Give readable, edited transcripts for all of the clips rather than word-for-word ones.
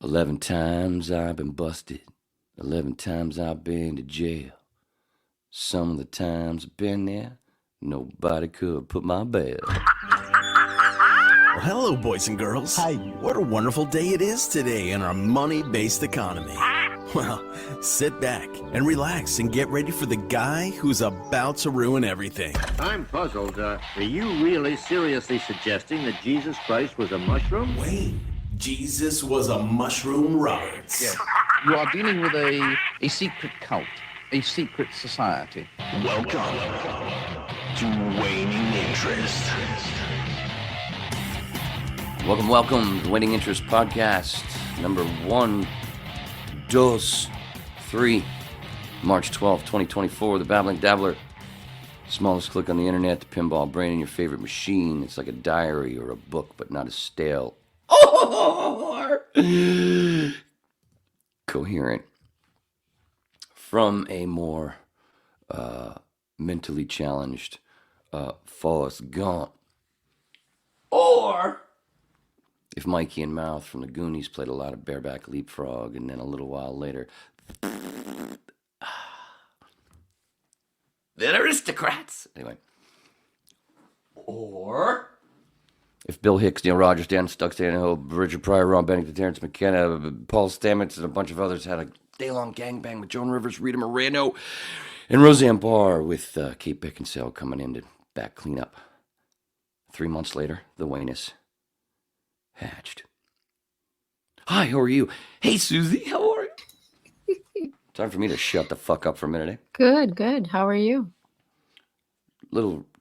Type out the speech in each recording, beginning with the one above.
11 times I've been busted. 11 times I've been to jail. Some of the times I've been there, nobody could put my bail. Well, hello, boys and girls. Hi. What a wonderful day it is today in our money-based economy. Well, sit back and relax and get ready for the guy who's about to ruin everything. I'm puzzled. Are you really seriously suggesting that Jesus Christ was a mushroom? Wait, Jesus was a mushroom Roberts. Yes. You are dealing with a secret cult, a secret society. Welcome to Waning Interest. Welcome to the Waning Interest Podcast, number 1, 2, 3, March 12th, 2024. The Babbling Dabbler. Smallest click on the internet, the pinball brain in your favorite machine. It's like a diary or a book, but not as stale or coherent. From a more mentally challenged Forrest Gump. Or if Mikey and Mouth from the Goonies played a lot of bareback leapfrog, and then a little while later, the Aristocrats. Anyway. Or if Bill Hicks, Neil Rogers, Dan Stuck, Stan Hill, Richard Pryor, Ron Bennington, Terrence McKenna, Paul Stamets, and a bunch of others had a day-long gangbang with Joan Rivers, Rita Moreno, and Roseanne Barr, with Kate Beckinsale coming in to back clean up. 3 months later, the Wayness hatched. Hi, how are you? Hey, Susie, how are you? Time for me to shut the fuck up for a minute, eh? Good. How are you?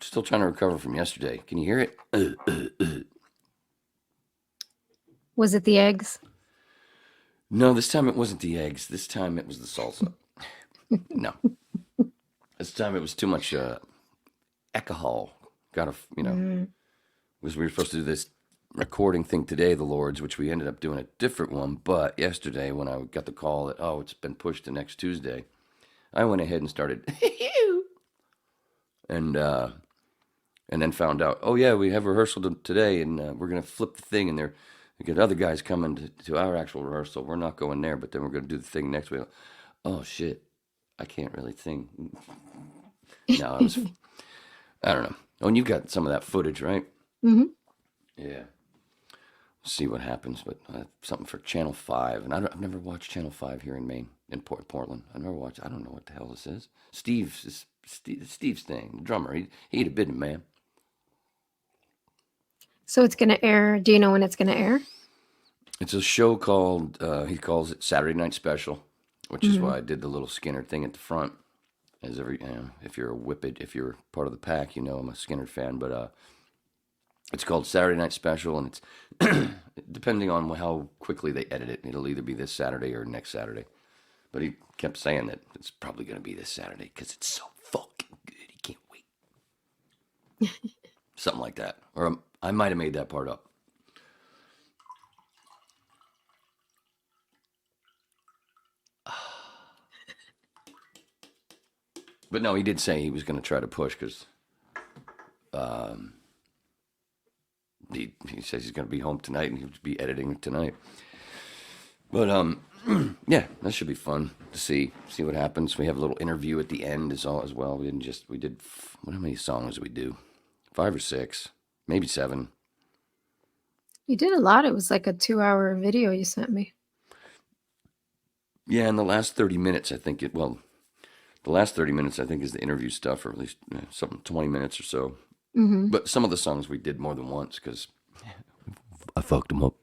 Still trying to recover from yesterday. Can you hear it? Was it the eggs? No, this time it wasn't the eggs. This time it was the salsa. No. This time it was too much alcohol. Because we were supposed to do this recording thing today, the Lords, which we ended up doing a different one. But yesterday, when I got the call that, it's been pushed to next Tuesday, I went ahead and started, and then found out, we have rehearsal today, and we're going to flip the thing, and we got other guys coming to our actual rehearsal. We're not going there, but then we're going to do the thing next week. Oh, shit. I can't really sing. No, I don't know. Oh, and you got some of that footage, right? Mm-hmm. Yeah. See what happens, but something for Channel 5. And I've never watched Channel 5 here in Maine, in Portland. I don't know what the hell this is. Steve's thing, the drummer. He'd have been a man. So it's going to air. Do you know when it's going to air? It's a show called, he calls it Saturday Night Special, which is why I did the little Skinner thing at the front. As if you're a Whippet, if you're part of the pack, I'm a Skinner fan. But it's called Saturday Night Special, and it's depending on how quickly they edit it, it'll either be this Saturday or next Saturday. But he kept saying that it's probably going to be this Saturday because it's so fucking good. He can't wait. Something like that. Or I might have made that part up. But no, he did say he was going to try to push because he says he's going to be home tonight and he'll be editing tonight. But yeah, that should be fun to see what happens. We have a little interview at the end as well. We did how many songs did we do? 5 or 6, maybe 7. You did a lot. It was like a 2-hour video you sent me. Yeah, in the last 30 minutes, I think the last 30 minutes, I think, is the interview stuff, or at least something 20 minutes or so. Mm-hmm. But some of the songs we did more than once because I fucked them up.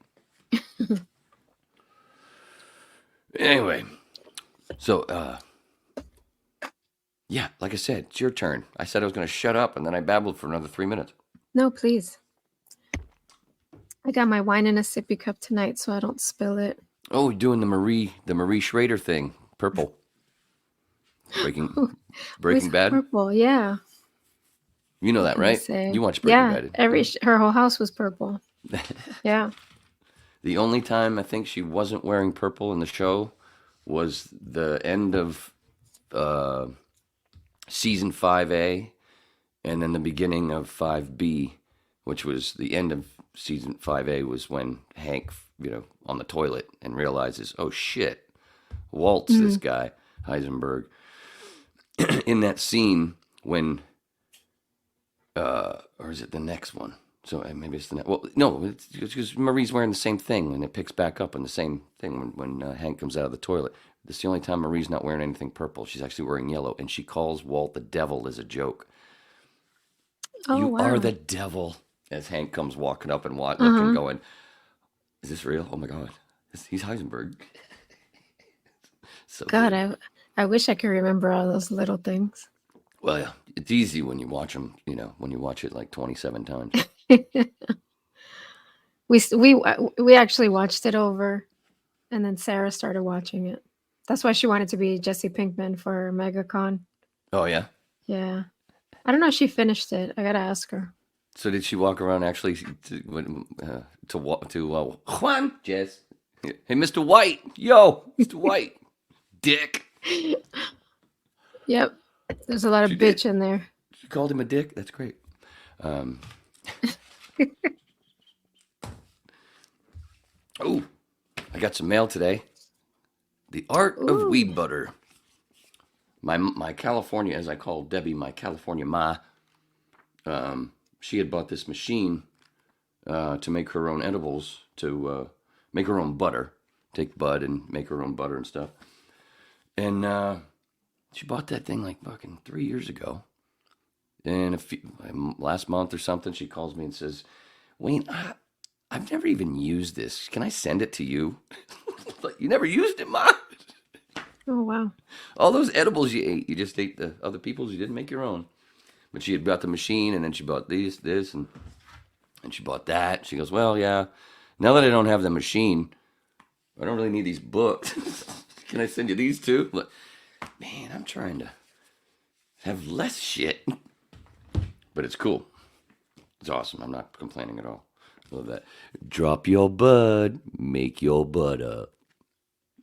Anyway, so, yeah, like I said, it's your turn. I said I was going to shut up, and then I babbled for another 3 minutes. No, please. I got my wine in a sippy cup tonight so I don't spill it. Oh, you're doing the Marie Schrader thing, purple. Breaking Bad? Purple, yeah. You know that, right? You watched Breaking Bad. Her whole house was purple. Yeah. The only time I think she wasn't wearing purple in the show was the end of season 5A and then the beginning of 5B, which was the end of season 5A was when Hank, on the toilet and realizes, oh shit, Walt's this guy, Heisenberg. In that scene when, or is it the next one? So maybe it's the next. Well, no, it's because Marie's wearing the same thing, and it picks back up on the same thing when Hank comes out of the toilet. This is the only time Marie's not wearing anything purple. She's actually wearing yellow, and she calls Walt the devil as a joke. Oh, You wow. are the devil. As Hank comes walking up and looking, going, is this real? Oh my God, he's Heisenberg. So God, good. I wish I could remember all those little things. Well, yeah, it's easy when you watch them. When you watch it like 27 times. We actually watched it over, and then Sarah started watching it. That's why she wanted to be Jesse Pinkman for MegaCon. Oh yeah. Yeah, I don't know if she finished it. I gotta ask her. So did she walk around actually to Juan? Jess? Hey, Mr. White. Yo, Mr. White. Dick. Yep, there's a lot of She bitch did. in there. You called him a dick? That's great. Oh, I got some mail today. The Art of Weed Butter. My California, as I call Debbie, my California ma, she had bought this machine to make her own edibles, to make her own butter. Take bud and make her own butter and stuff. And she bought that thing like fucking 3 years ago. And last month or something, she calls me and says, Wayne, I've never even used this. Can I send it to you? Like, you never used it, Ma? Oh wow. All those edibles you ate, you just ate the other people's. You didn't make your own. But she had bought the machine, and then she bought this, and she bought that. She goes, well, yeah, now that I don't have the machine, I don't really need these books. Can I send you these too? Look, man, I'm trying to have less shit. But it's cool. It's awesome. I'm not complaining at all. I love that. Drop your bud, make your bud up.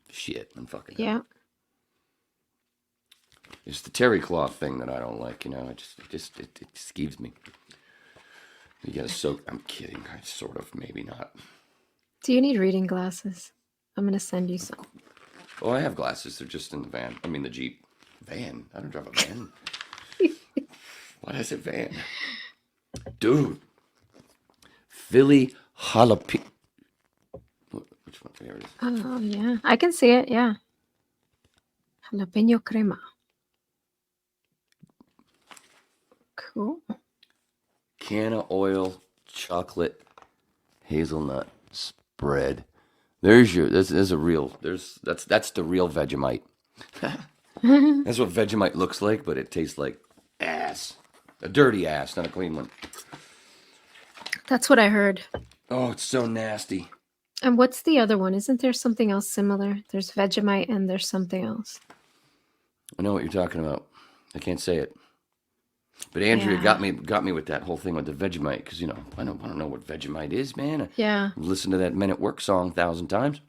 Shit, I'm fucking. Yeah. It's the terry cloth thing that I don't like. It just skeeves me. You gotta soak. I'm kidding. I sort of, maybe not. Do you need reading glasses? I'm gonna send you some. Oh, I have glasses. They're just in the van. I mean, the Jeep. Van? I don't drive a van. Why did I say van? Dude. Philly jalapeno. Which one? There it is. Oh yeah, I can see it. Yeah. Jalapeno crema. Cool. Canna oil, chocolate, hazelnut spread. There's your. There's a real. That's the real Vegemite. That's what Vegemite looks like, but it tastes like ass. A dirty ass, not a clean one. That's what I heard. Oh, it's so nasty. And what's the other one? Isn't there something else similar? There's Vegemite and there's something else. I know what you're talking about. I can't say it. But Andrea got me with that whole thing with the Vegemite, because I don't know what Vegemite is, man. Yeah. I've listened to that Men at Work song 1,000 times.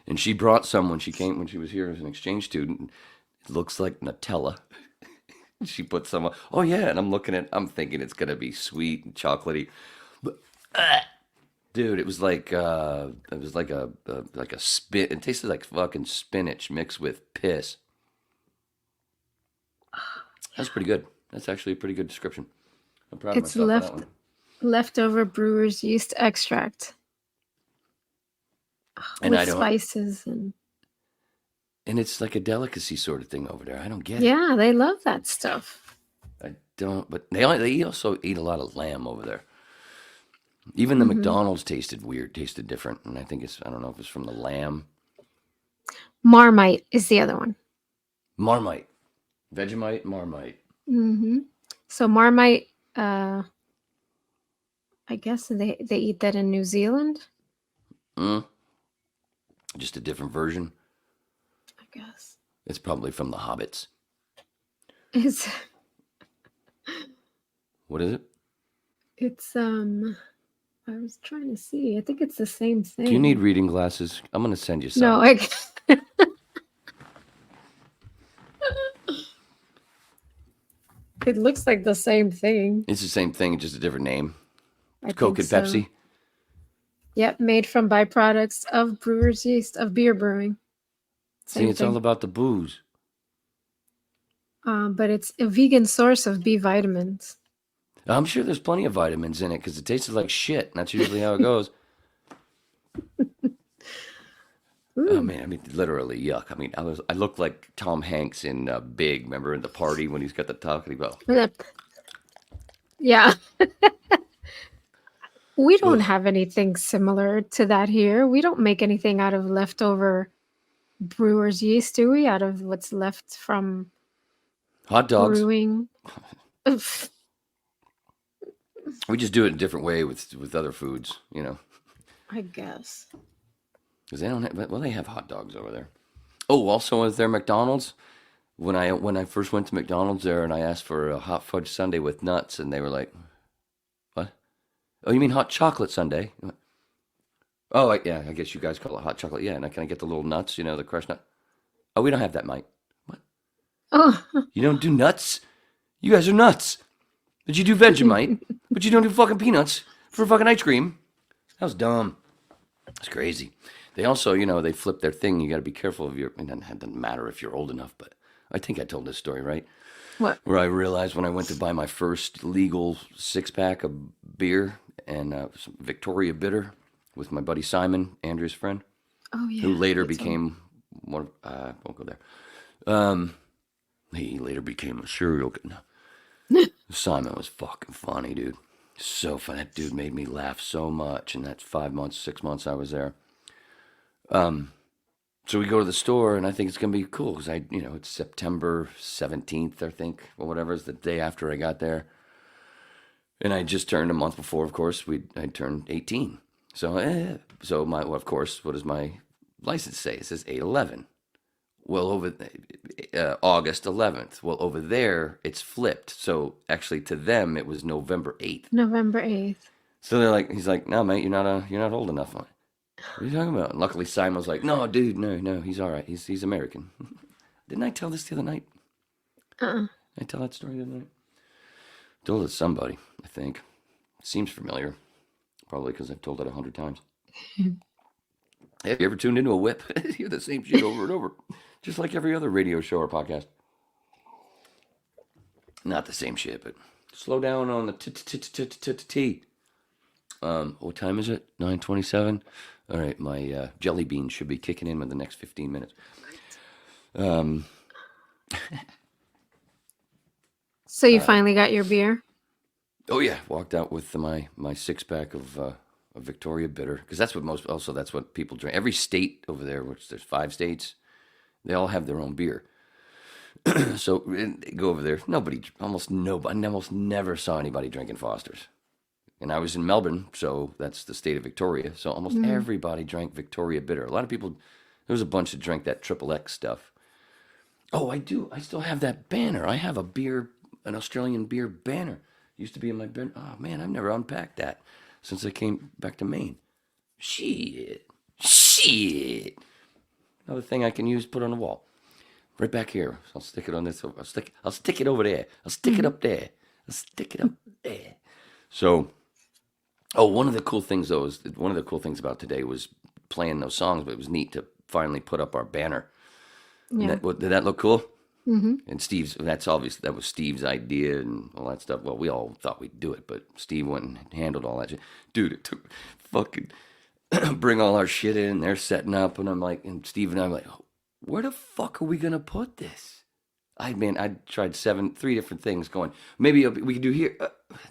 And she brought some when she was here as an exchange student. It looks like Nutella. She put some. Oh yeah, and I'm thinking it's gonna be sweet and chocolatey. But, dude, it was like a spin. It tasted like fucking spinach mixed with piss. That's pretty good. That's actually a pretty good description. I'm proud of myself for that one. Leftover brewer's yeast extract. And with I don't. Spices And it's like a delicacy sort of thing over there. I don't get it. yeah, they love that stuff. I don't. But they also eat a lot of lamb over there. Even the McDonald's tasted weird, tasted different. And I think I don't know if it's from the lamb. Marmite is the other one. Marmite. Vegemite, Marmite. Mm-hmm. So Marmite, I guess they eat that in New Zealand. Just a different version. I guess. It's probably from the Hobbits. It's What is it? I was trying to see. I think it's the same thing. Do you need reading glasses? I'm going to send you some. No, it looks like the same thing. It's the same thing, just a different name. I Coke think and so. Pepsi. Yep, made from byproducts of brewer's yeast of beer brewing. See, Same it's all thing. about the booze. But it's a vegan source of B vitamins. I'm sure there's plenty of vitamins in it because it tastes like shit. And that's usually how it goes. Oh man, I mean, literally yuck. I mean, I look like Tom Hanks in Big. Remember in the party when he's got the talking about? Yeah. We don't Ugh. have anything similar to that here. We don't make anything out of leftover brewer's yeast, do we? Out of what's left from Hot dogs. brewing. We just do it a different way with other foods, you know, I guess. because they don't have. Well, they have hot dogs over there. Oh, also with their McDonald's. When I first went to McDonald's there and I asked for a hot fudge sundae with nuts, and they were like, "What? Oh, you mean hot chocolate sundae?" Oh, yeah. I guess you guys call it hot chocolate. Yeah, and can I get the little nuts? You know, the crushed nut. Oh, we don't have that, Mike. What? Oh, You don't do nuts? You guys are nuts. But you do Vegemite, but you don't do fucking peanuts for fucking ice cream. That was dumb. That's crazy. They also, you know, they flip their thing. You got to be careful of your. It doesn't matter if you're old enough, but I think I told this story, right? what? Where I realized when I went to buy my first legal 6-pack of beer and some Victoria Bitter with my buddy Simon, Andrew's friend, Oh, yeah. who later that's became one. I won't go there. He later became a serial killer. No. Simon was fucking funny, dude. So funny. That dude made me laugh so much. And that's 5 months, 6 months I was there. So we go to the store, and I think it's gonna be cool because it's September 17th, I think, or whatever. It's the day after I got there, and I just turned a month before. Of course, I turned 18. So, of course, what does my license say? It says 8/11. Well, over August 11th. Well, over there it's flipped. So actually, to them it was November 8th. November 8th. So he's like, no, mate, you're not old enough. What are you talking about? And luckily, Simon was like, no, dude, no, he's all right. He's American. Didn't I tell this the other night? Did I tell that story the other night? Told it to somebody, I think. Seems familiar. Probably because I've told it 100 times. Have you ever tuned into a whip? You hear the same shit over and over. Just like every other radio show or podcast. Not the same shit, but slow down on the T. What time is it? 9:27? All right, my jelly beans should be kicking in the next 15 minutes. So you finally got your beer? Oh yeah, walked out with my 6-pack of Victoria Bitter, because that's what people drink. Every state over there, which there's 5 states, they all have their own beer. So go over there. Almost never saw anybody drinking Foster's. And I was in Melbourne, so that's the state of Victoria. So almost everybody drank Victoria Bitter. A lot of people, there was a bunch that drank that XXX stuff. Oh, I do. I still have that banner. I have an Australian beer banner. Used to be in my bin. Oh man, I've never unpacked that since I came back to Maine. Shit. Another thing I can use, put on the wall. Right back here. I'll stick it on this. I'll stick it over there. I'll stick it up there. I'll stick it up there. So, one of the cool things about today was playing those songs, but it was neat to finally put up our banner. Yeah. Did that look cool? Mm-hmm. And that was Steve's idea and all that stuff. Well, we all thought we'd do it, but Steve went and handled all that shit. Dude, it took fucking bring all our shit in. They're setting up, and I'm like, and Steve and I'm like, where the fuck are we gonna put this? I tried 3 different things going. Maybe we can do here.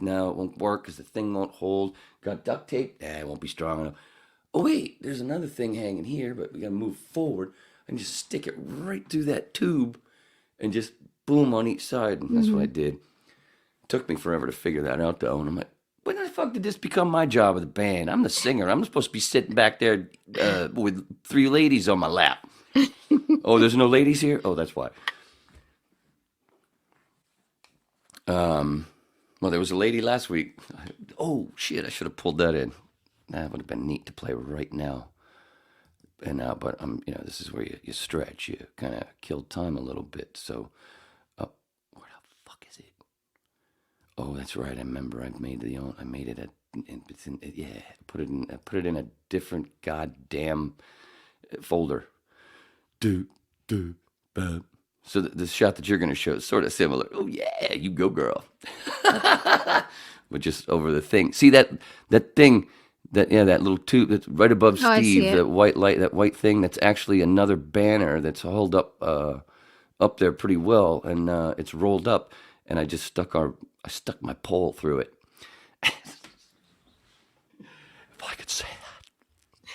No, it won't work because the thing won't hold. Got duct tape. It won't be strong enough. Oh wait, there's another thing hanging here, but we gotta move forward and just stick it right through that tube, and just boom on each side. And that's what I did. It took me forever to figure that out though, and I'm like, when the fuck did this become my job with the band? I'm the singer. I'm supposed to be sitting back there with 3 ladies on my lap. Oh, there's no ladies here? Oh, that's why. Well, there was a lady last week. Oh, shit, I should have pulled that in. That would have been neat to play right now. But this is where you stretch. You kind of kill time a little bit. So, where the fuck is it? Oh, that's right. I remember I made it yeah, put it in a different goddamn folder. Do bub. So the shot that you're going to show is sort of similar. Oh yeah, you go, girl. But just over the thing. See that thing, that little tube that's right above Oh, I see Steve, it. that white light, that white thing. That's actually another banner that's held up there pretty well, and it's rolled up. And I just stuck my pole through it. If I could say that.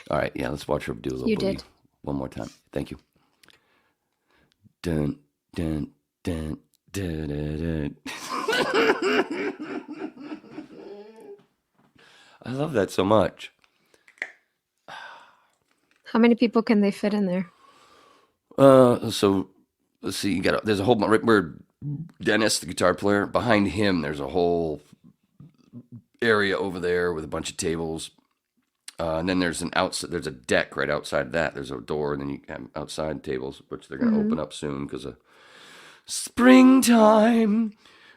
All right, yeah, let's watch her do a little You boogie did. one more time. Thank you. Dun dun dun dun dun. Dun. I love that so much. How many people can they fit in there? So let's see. There's a whole right where Dennis, the guitar player, behind him. There's a whole area over there with a bunch of tables. And then there's there's a deck right outside that. There's a door, and then you have outside tables, which they're going to open up soon because of springtime.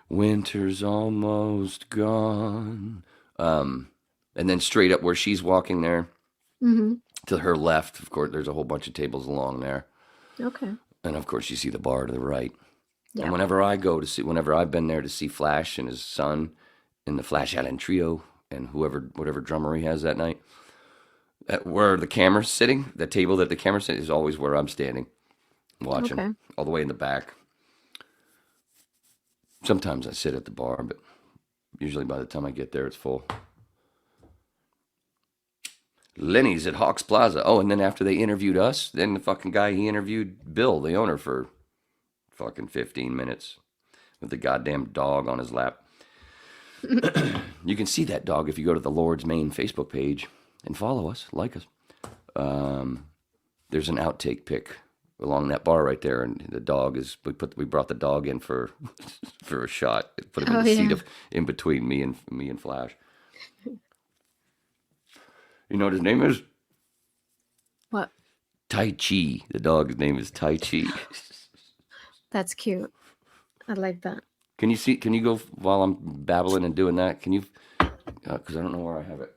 Winter's almost gone. And then straight up where she's walking there, to her left, of course, there's a whole bunch of tables along there. Okay. And of course, you see the bar to the right. Yeah. And whenever I've been there to see Flash and his son in the Flash Allen Trio and whatever drummer he has that night, where the camera's sitting, the table that the camera's sitting is always where I'm standing, watching, Okay. all the way in the back. Sometimes I sit at the bar, but usually by the time I get there, it's full. Lenny's at Hawks Plaza. Oh, and then after they interviewed us, then the fucking guy, he interviewed Bill, the owner, for fucking 15 minutes with the goddamn dog on his lap. You can see that dog if you go to the Lord's main Facebook page and follow us, like us. There's an outtake pic along that bar right there, and the dog is. We brought the dog in for a shot. Put him in the seat in between me and Flash. You know what his name is? What? Tai Chi. The dog's name is Tai Chi. That's cute. I like that. Can you go while I'm babbling and doing that? Can you? Because I don't know where I have it.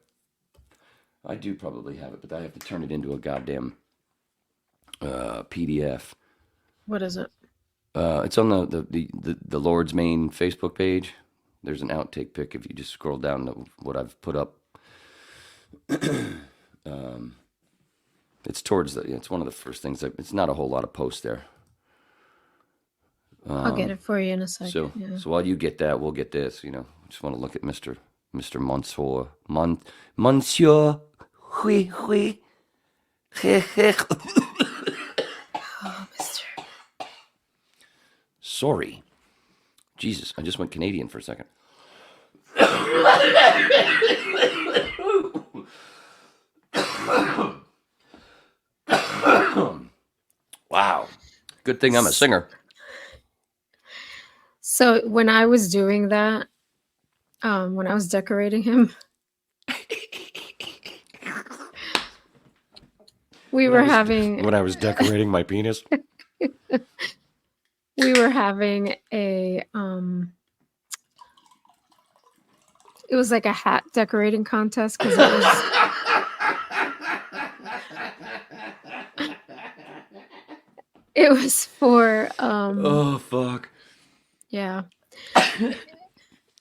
I do probably have it, but I have to turn it into a goddamn PDF. What is it? It's on the Lord's main Facebook page. There's an outtake pic if you just scroll down to what I've put up. It's towards it's one of the first things. It's not a whole lot of posts there. I'll get it for you in a second. So while you get that, we'll get this. Just want to look at Mr. Monsieur Hui. Oh, Mister. Sorry. Jesus, I just went Canadian for a second. Wow. Good thing I'm a singer. So when I was doing that, when I was decorating him, When I was decorating my penis. we were having a it was like a hat decorating contest because it was for Oh fuck. yeah.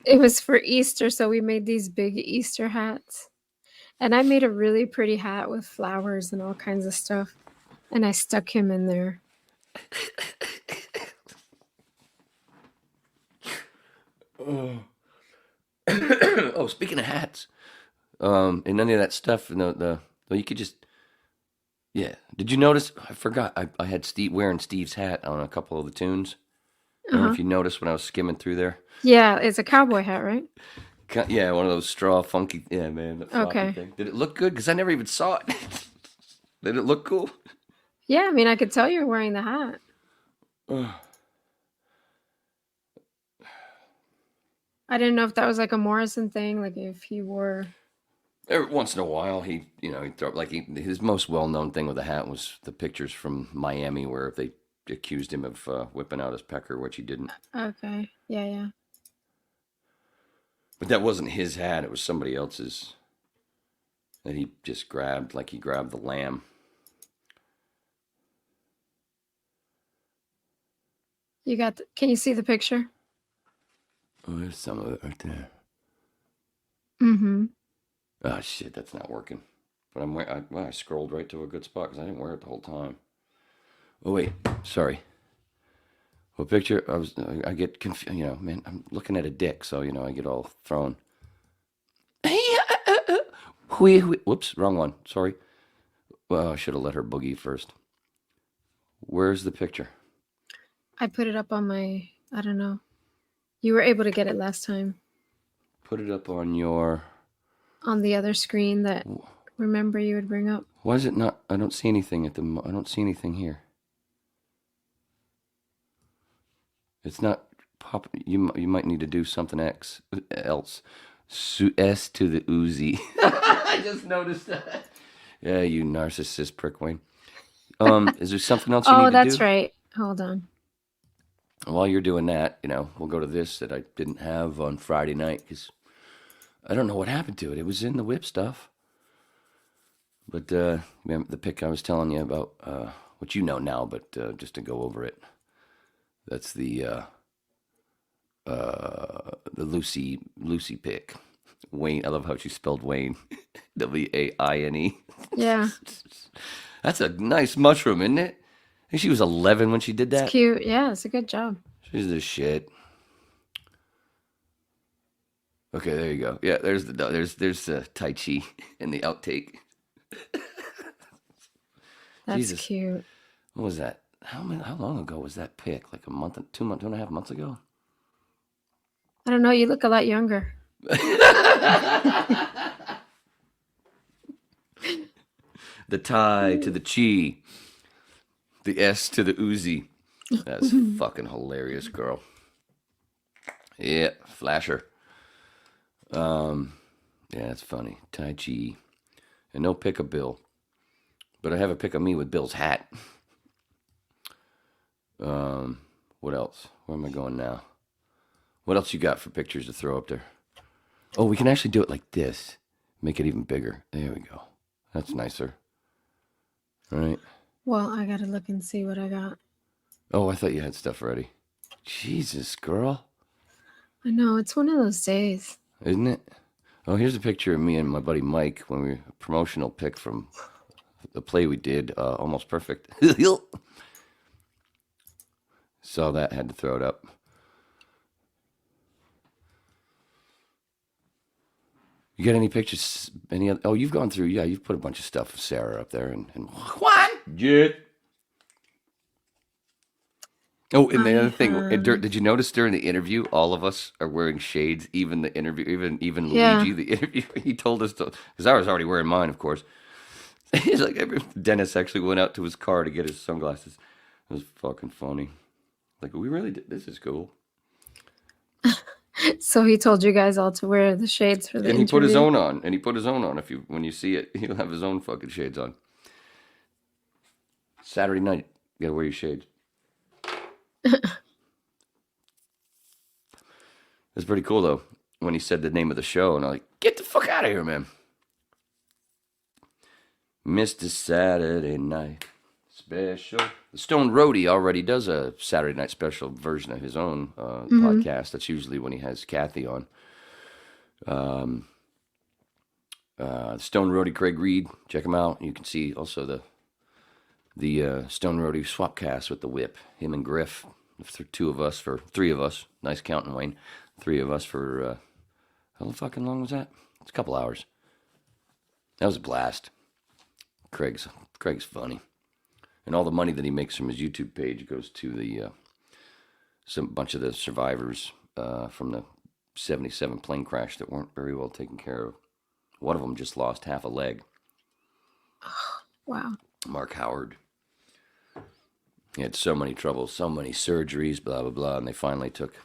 It was for Easter, so we made these big Easter hats. And I made a really pretty hat with flowers and all kinds of stuff. And I stuck him in there. Oh, speaking of hats, and any of that stuff, you could just, yeah. Did you notice? I forgot. I had Steve wearing Steve's hat on a couple of the tunes. I don't know if you noticed when I was skimming through there. Yeah, it's a cowboy hat, right? Yeah, one of those straw funky. Yeah, man. That floppy Okay. thing. Did it look good? Because I never even saw it. Did it look cool? Yeah, I mean, I could tell you were wearing the hat. I didn't know if that was like a Morrison thing, like if he wore. Every once in a while, he throw his most well-known thing with the hat was the pictures from Miami where they accused him of whipping out his pecker, which he didn't. Okay. Yeah, yeah. But that wasn't his hat. It was somebody else's that he just grabbed, like he grabbed the lamb. Can you see the picture? Oh, there's some of it right there. Mm-hmm. Oh, shit, that's not working. But I scrolled right to a good spot because I didn't wear it the whole time. Oh, wait. Sorry. What picture? I get confused. You know, man, I'm looking at a dick, so, you know, I get all thrown. Whoops, wrong one. Sorry. Well, I should have let her boogie first. Where's the picture? I put it up on my, I don't know. You were able to get it last time. Put it up on your... On the other screen that, remember, you would bring up. Why is it not? I don't see anything I don't see anything here. It's not pop. You might need to do something else. S to the Uzi. I just noticed that. Yeah, you narcissist prick, Wayne. Is there something else you need to do? Oh, that's right. Hold on. While you're doing that, you know, we'll go to this that I didn't have on Friday night because I don't know what happened to it. It was in the whip stuff. But remember the pic I was telling you about, what you know now, but just to go over it. That's the Lucy pic. Wayne. I love how she spelled Wayne. Waine. Yeah. That's a nice mushroom, isn't it? I think she was 11 when she did that. It's cute. Yeah, it's a good job. She's the shit. Okay, there you go. Yeah, there's Tai Chi in the outtake. That's Jesus. cute. What was that? How long ago was that pic? Like a month, 2 months, 2.5 months ago? I don't know. You look a lot younger. The tie to the chi. The S to the Uzi. That's fucking hilarious, girl. Yeah, flasher. Yeah, that's funny. Tai Chi. And no pic of Bill. But I have a pic of me with Bill's hat. What else? Where am I going now? What else you got for pictures to throw up there? Oh, we can actually do it like this. Make it even bigger. There we go. That's nicer. All right. Well, I gotta look and see what I got. Oh, I thought you had stuff ready. Jesus, girl. I know, it's one of those days. Isn't it? Oh, here's a picture of me and my buddy Mike when we were a promotional pic from the play we did, Almost Perfect. Saw that, had to throw it up. You got any pictures? Any other? Oh, you've gone through. Yeah, you've put a bunch of stuff of Sarah up there and Juan. Yeah. Oh, and the other thing, did you notice during the interview, all of us are wearing shades? Even the interview, even Luigi, the interview, he told us to, because I was already wearing mine, of course. He's like, Dennis actually went out to his car to get his sunglasses. It was fucking funny. Like, we really did. This is cool. So he told you guys all to wear the shades for the And he interview. put his own on. And he put his own on. When you see it, he'll have his own fucking shades on. Saturday night, you gotta wear your shades. It's pretty cool though. When he said the name of the show, and I'm like, get the fuck out of here, man. Mr. Saturday Night Special. The Stone Roadie already does a Saturday Night Special version of his own podcast. That's usually when he has Kathy on. Stone Roadie Craig Reed, check him out. You can see also the Stone Roadie Swapcast with the Whip. Him and Griff, three of us. Nice counting, Wayne. 3 of us for how fucking long was that? It's a couple hours. That was a blast. Craig's funny. And all the money that he makes from his YouTube page goes to the bunch of the survivors from the 77 plane crash that weren't very well taken care of. One of them just lost half a leg. Wow. Mark Howard. He had so many troubles, so many surgeries, blah, blah, blah, and they finally took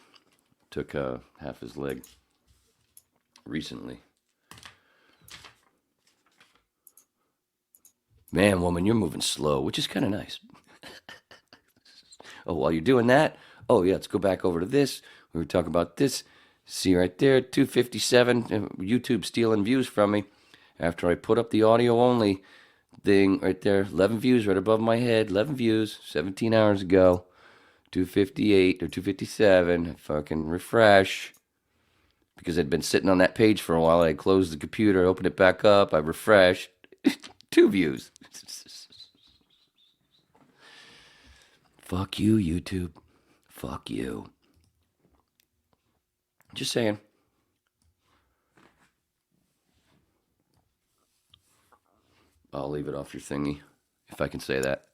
half his leg recently. Man, woman, you're moving slow, which is kind of nice. Oh, while you're doing that, oh, yeah, let's go back over to this. We were talking about this. See right there, 257. YouTube stealing views from me after I put up the audio only thing right there. 11 views right above my head. 11 views 17 hours ago. 258 or 257. I fucking refresh. Because I'd been sitting on that page for a while. I closed the computer, opened it back up. I refreshed. 2 views. Fuck you, YouTube. Fuck you. Just saying. I'll leave it off your thingy, if I can say that.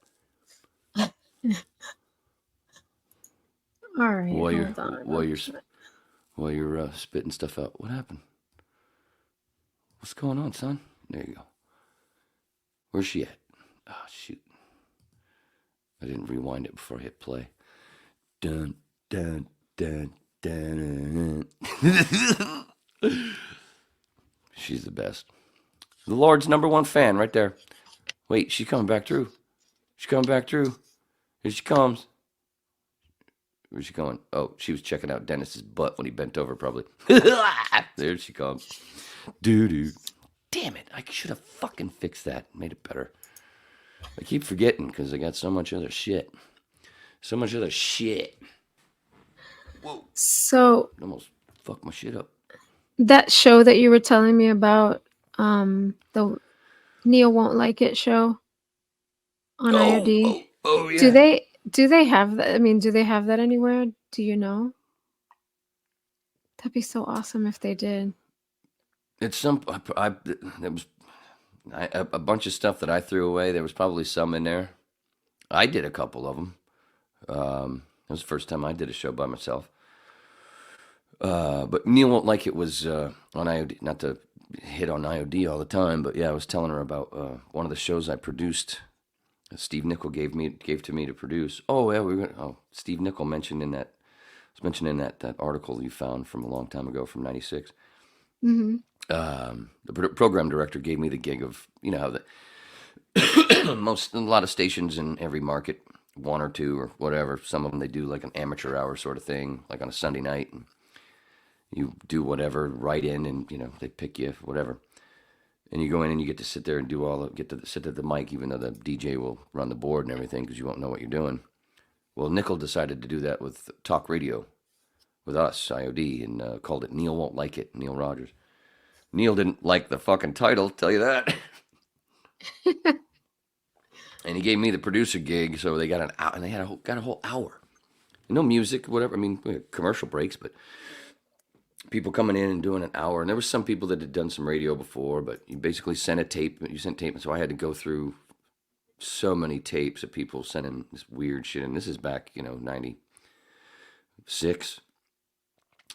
All right, hold on. While you're spitting stuff out. What happened? What's going on, son? There you go. Where's she at? Oh, shoot. I didn't rewind it before I hit play. Dun, dun, dun, dun, dun. She's the best. The Lord's #1 fan right there. Wait, she's coming back through. She's coming back through. Here she comes. Where's she going? Oh, she was checking out Dennis's butt when he bent over, probably. There she comes. Doo-doo. Damn it. I should have fucking fixed that. Made it better. I keep forgetting because I got so much other shit. So much other shit. Whoa. So Almost fucked my shit up. that show that you were telling me about, the Neil Won't Like It show on IOD. Oh, yeah. Do they have that? I mean, do they have that anywhere? Do you know? That'd be so awesome if they did. It's there was a bunch of stuff that I threw away. There was probably some in there. I did a couple of them. It was the first time I did a show by myself. But Neil Won't Like It was on IOD. Not to hit on IOD all the time, but yeah, I was telling her about one of the shows I produced. Steve Nickel gave to me to produce. Oh yeah, Steve Nickel mentioned in that article you found from a long time ago from '96. Mm-hmm. The program director gave me the gig of, you know, how a lot of stations in every market, 1 or 2 or whatever. Some of them they do like an amateur hour sort of thing, like on a Sunday night, and you do whatever, write in, and you know they pick you whatever, and you go in and you get to sit there and sit at the mic, even though the DJ will run the board and everything because you won't know what you're doing. Well, Nickel decided to do that with talk radio, with us, IOD, and called it Neil Won't Like It, Neil Rogers. Neil didn't like the fucking title, tell you that. And he gave me the producer gig, so they got an hour, and they got a whole hour. No music, whatever. I mean, we had commercial breaks, but people coming in and doing an hour. And there were some people that had done some radio before, but you basically sent a tape. You sent tape, so I had to go through so many tapes of people sending this weird shit. And this is back, 96.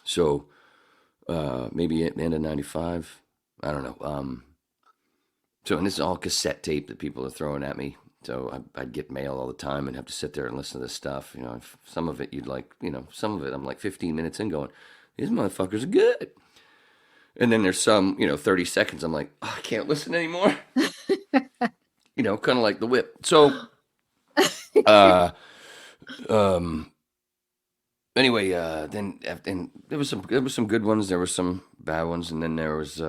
So maybe at the end of 95. I don't know. And this is all cassette tape that people are throwing at me. So I'd get mail all the time and have to sit there and listen to this stuff. Some of it some of it I'm like 15 minutes in going, these motherfuckers are good. And then there's some, 30 seconds I'm like, I can't listen anymore. Kind of like the whip. So, anyway, then there was some good ones, there were some bad ones, and then there was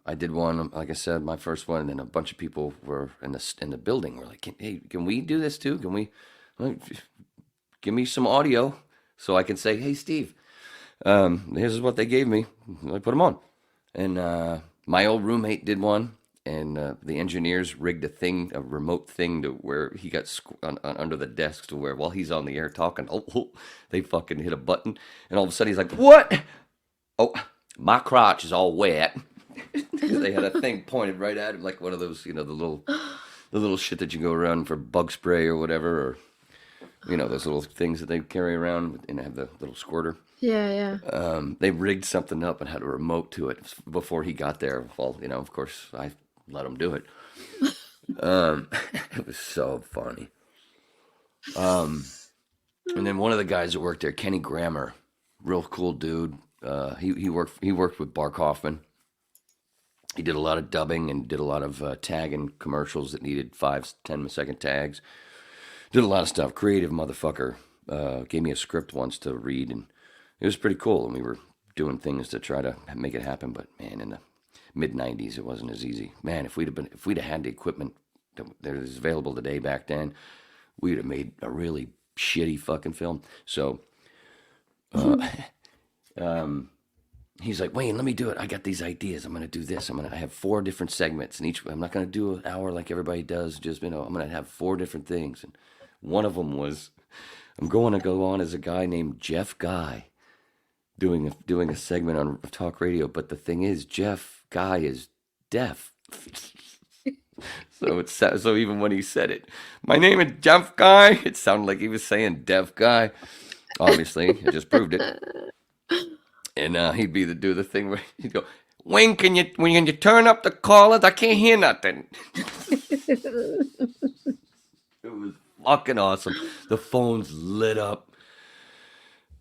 I did one, like I said, my first one, and then a bunch of people were in the building. We're like, hey, can we do this too? Can we give me some audio so I can say, hey, Steve, here's what they gave me. I put them on, and my old roommate did one, and the engineers rigged a remote thing to where he got under the desk to where while he's on the air talking, they fucking hit a button, and all of a sudden he's like, what? Oh, my crotch is all wet. They had a thing pointed right at him, like one of those, the little shit that you go around for bug spray or whatever, or those little things that they carry around and have the little squirter. Yeah. They rigged something up and had a remote to it before he got there. Well, of course, I let him do it. It was so funny. And then one of the guys that worked there, Kenny Grammer, real cool dude. He worked with Bar Kaufman. He did a lot of dubbing and did a lot of tagging commercials that needed 5-10 second tags. Did a lot of stuff. Creative motherfucker. Gave me a script once to read, and it was pretty cool. And we were doing things to try to make it happen. But man, in the mid '90s, it wasn't as easy. Man, if we'd have had the equipment that is available today back then, we'd have made a really shitty fucking film. So, he's like, Wayne, let me do it. I got these ideas. I'm gonna do this. I have 4 different segments, and I'm not gonna do an hour like everybody does. Just I'm gonna have 4 different things, and one of them was I'm going to go on as a guy named Jeff Guy, doing a segment on talk radio. But the thing is, Jeff Guy is deaf. So even when he said it, my name is Jeff Guy, it sounded like he was saying deaf guy. Obviously, I just proved it. And he'd do the thing where he'd go, Wayne, when you turn up the callers? I can't hear nothing. It was fucking awesome. The phones lit up.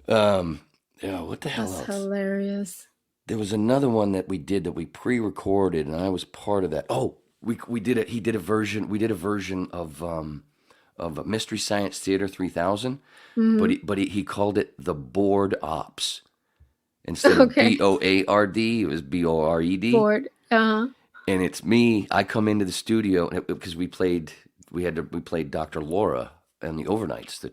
What the hell That's else? hilarious. There was another one that we did that we pre-recorded, and I was part of that. Oh, we did it. He did a version. We did a version of Mystery Science Theater 3000, but he called it the Board Ops instead of BOARD. It was BORED. Bored. And it's me. I come into the studio because we played Dr. Laura and the overnights, the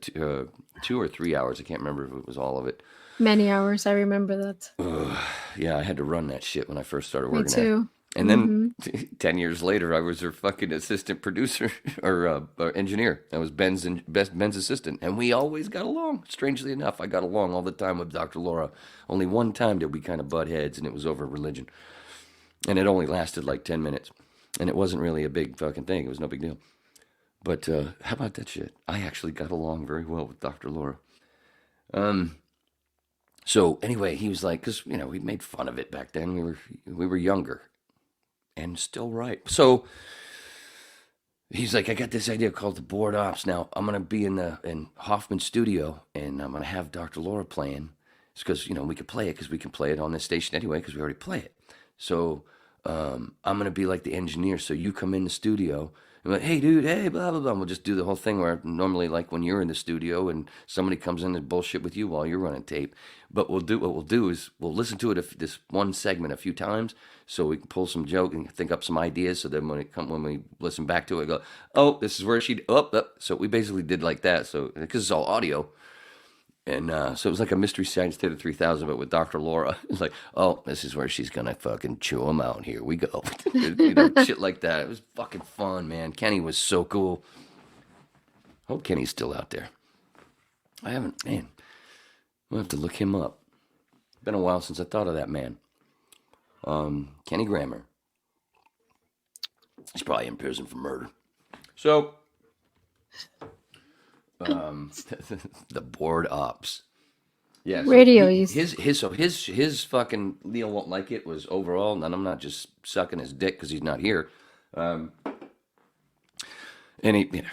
2 or 3 hours. I can't remember if it was all of it. Many hours. I remember that. Yeah, I had to run that shit when I first started Me working there. too. And then 10 years later, I was her fucking assistant producer or engineer. I was Ben's assistant. And we always got along. Strangely enough, I got along all the time with Dr. Laura. Only one time did we kind of butt heads, and it was over religion. And it only lasted like 10 minutes. And it wasn't really a big fucking thing. It was no big deal. But how about that shit? I actually got along very well with Dr. Laura. So anyway, he was like, because, we made fun of it back then. We were younger. And still right. So he's like, I got this idea called the Board Ops. Now I'm gonna be in Hoffman's studio, and I'm gonna have Dr. Laura playing. It's because we could play it because we can play it on this station anyway because we already play it. So I'm gonna be like the engineer. So you come in the studio. I'm like, hey, dude, hey, blah, blah, blah. And we'll just do the whole thing where normally, like when you're in the studio and somebody comes in and bullshit with you while you're running tape. But what we'll do is we'll listen to it this one segment a few times so we can pull some joke and think up some ideas. So then when we listen back to it, go, oh, this is where she, So we basically did like that. So because it's all audio. And so it was like a Mystery Science Theater 3000, but with Dr. Laura. It's like, oh, this is where she's going to fucking chew them out. Here we go. Shit like that. It was fucking fun, man. Kenny was so cool. Hope Kenny's still out there. I haven't, man. We'll have to look him up. Been a while since I thought of that man. Kenny Grammer. He's probably in prison for murder. So... the Board Ops. Yeah, so Radio his fucking Leo won't like it was overall, and I'm not just sucking his dick because he's not here. And he,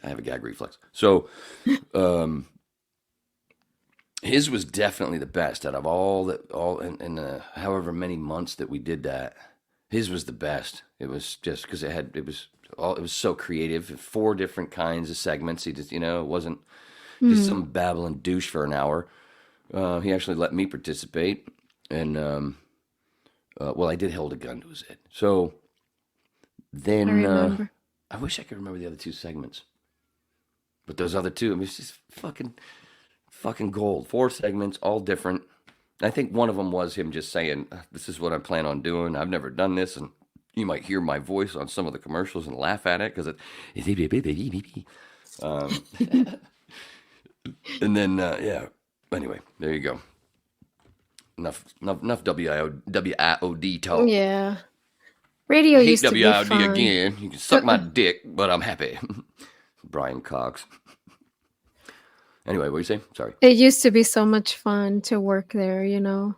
I have a gag reflex. So, his was definitely the best out of all in however many months that we did that. His was the best. It was just because it was so creative. 4 different kinds of segments. He just, it wasn't just some babbling douche for an hour. He actually let me participate, and I did hold a gun to his head. So then I wish I could remember the other 2 segments, but those other 2, it's just fucking gold. 4 segments, all different. I think one of them was him just saying, "This is what I plan on doing. I've never done this," and you might hear my voice on some of the commercials and laugh at it because and then Anyway, there you go. Enough WIOD talk. Yeah. Radio I hate used to be WIOD fun. again. You can suck my dick, but I'm happy. Brian Cox. Anyway, what do you say? Sorry. It used to be so much fun to work there, and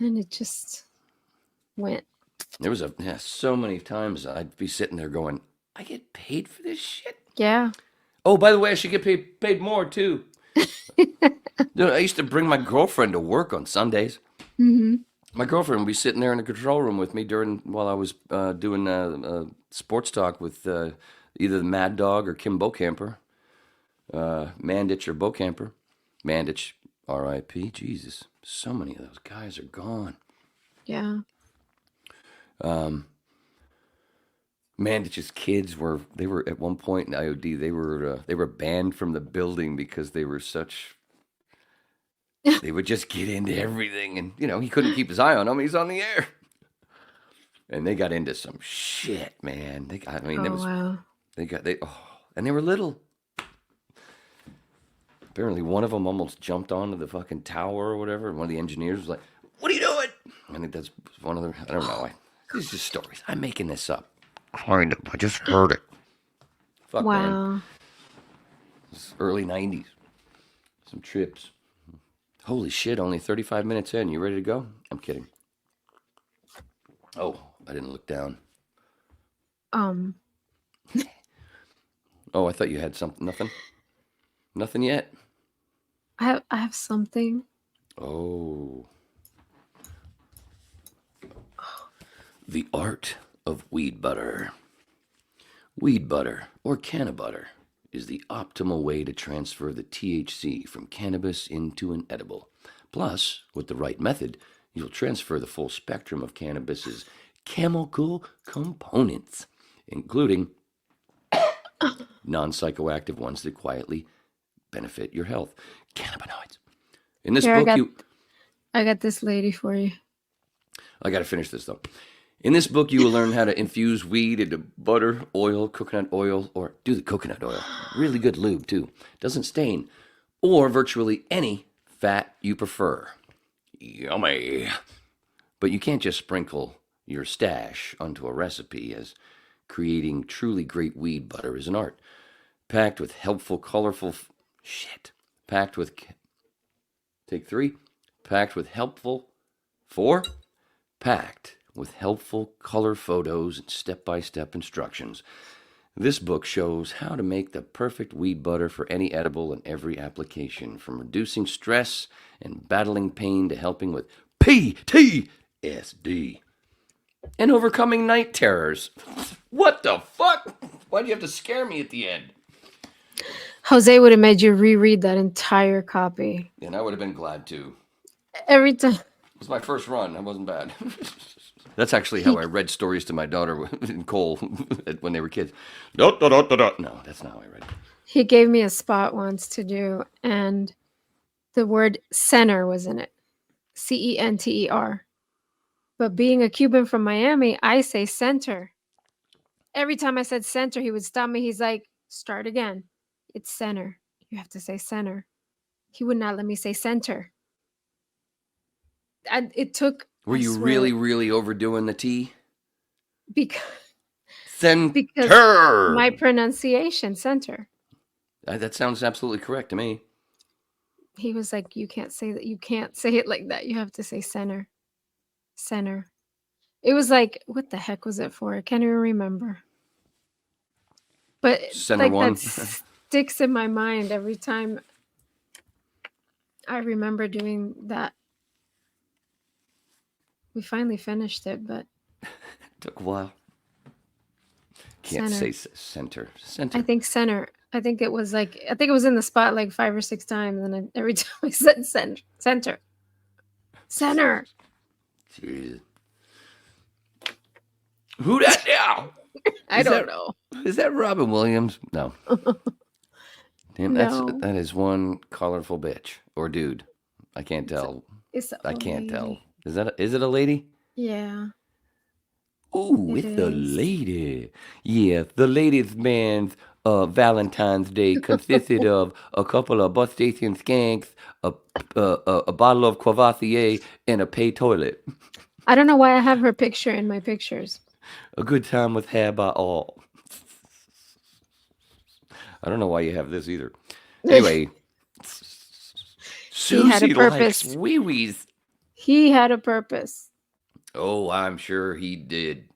it just went. There was so many times I'd be sitting there going, I get paid for this shit? Yeah. Oh, by the way, I should get paid more, too. Dude, I used to bring my girlfriend to work on Sundays. Mm-hmm. My girlfriend would be sitting there in the control room with me while I was doing sports talk with either the Mad Dog or Kim Bocamper. Manditch or Bocamper. Manditch. R.I.P. Jesus. So many of those guys are gone. Yeah. Man, it's just kids were at one point in IOD they were banned from the building because they were such they would just get into everything, and he couldn't keep his eye on them. He's on the air, and they got into some shit, man. Wow. And they were little. Apparently, one of them almost jumped onto the fucking tower or whatever, and one of the engineers was like, "What are you doing?" I think that's one of the. I don't know. These are just stories. I'm making this up. Kind of. I just heard it. Fuck, man. Wow. It's early 90s. Some trips. Holy shit, only 35 minutes in. You ready to go? I'm kidding. Oh, I didn't look down. Oh, I thought you had something. Nothing? Nothing yet? I have something. Oh. The art of weed butter. Weed butter, or canna butter, is the optimal way to transfer the THC from cannabis into an edible. Plus, with the right method, you'll transfer the full spectrum of cannabis's chemical components, including non-psychoactive ones that quietly benefit your health. Cannabinoids. In this Here, book, I got this lady for you. I got to finish this, though. In this book, you will learn how to infuse weed into butter, oil, coconut oil, or do the coconut oil. Really good lube, too. Doesn't stain. Or virtually any fat you prefer. Yummy. But you can't just sprinkle your stash onto a recipe, as creating truly great weed butter is an art. Packed with helpful, colorful... Packed with... Take 3. Packed with helpful... 4. Packed with helpful color photos and step-by-step instructions. This book shows how to make the perfect weed butter for any edible and every application, from reducing stress and battling pain to helping with PTSD and overcoming night terrors. What the fuck? Why'd you have to scare me at the end? Jose would have made you reread that entire copy. And I would have been glad to. Every time. It was my first run. I wasn't bad. That's actually how I read stories to my daughter and Cole when they were kids. No, that's not how I read it. He gave me a spot once to do, and the word center was in it. CENTER. But being a Cuban from Miami, I say center. Every time I said center, he would stop me. He's like, start again. It's center. You have to say center. He would not let me say center. It took... Were you really, really overdoing the T? Because Center. My pronunciation, center. That sounds absolutely correct to me. He was like, you can't say that. You can't say it like that. You have to say center. Center. It was like, what the heck was it for? I can't even remember. But Center like one. that sticks in my mind every time I remember doing that. We finally finished it, but took a while. Can't center. say center. Center. I think center. I think it was in the spot like 5 or 6 times, and every time I said center. Jeez. Who that now? I don't know. Is that Robin Williams? No. Damn, No. that is one colorful bitch or dude. I can't tell. I can't tell. Is it a lady? Yeah. Ooh, it's a lady. Yeah, the ladies' man's Valentine's Day consisted of a couple of bus station skanks, a bottle of Courvoisier, and a pay toilet. I don't know why I have her picture in my pictures. A good time was had by all. I don't know why you have this either. Anyway, Susie likes wee-wees. He had a purpose. Oh, I'm sure he did.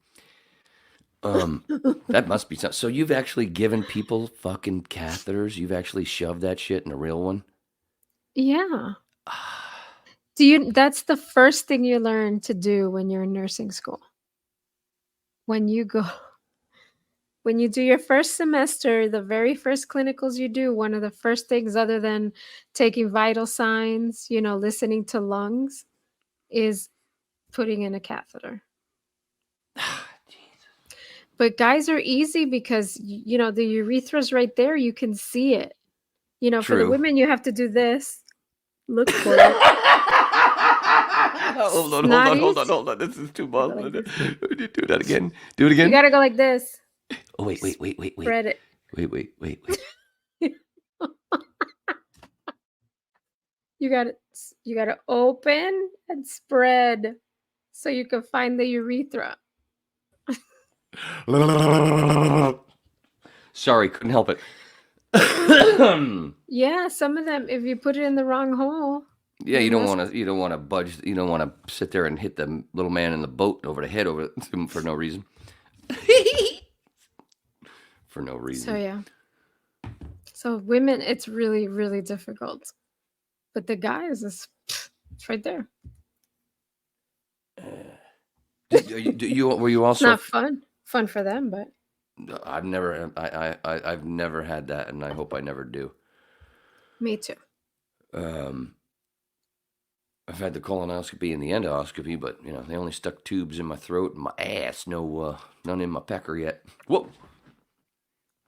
That must be something. So you've actually given people fucking catheters? You've actually shoved that shit in a real one? Yeah. That's the first thing you learn to do when you're in nursing school. When you go when you do your first semester, the very first clinicals you do, one of the first things other than taking vital signs, listening to lungs, is putting in a catheter. But guys are easy because, the urethra's right there. You can see it. For the True. women, you have to do this. Look for it. Hold on. Snotties. This is too Go much. like this. Do that again. Do it You again. gotta go like this. Oh, wait. Spread it. Wait. You gotta open and spread so you can find the urethra. Sorry, couldn't help it. Yeah, some of them, if you put it in the wrong hole. Yeah, you don't want to budge. You don't want to sit there and hit the little man in the boat over the head for no reason. For no reason. So yeah. So women, it's really, really difficult. But the guys, it's right there. Were you also? It's not fun for them, but I've never had that, and I hope I never do. me too. I've had the colonoscopy and the endoscopy, but they only stuck tubes in my throat and my ass. No, none in my pecker yet. Whoa!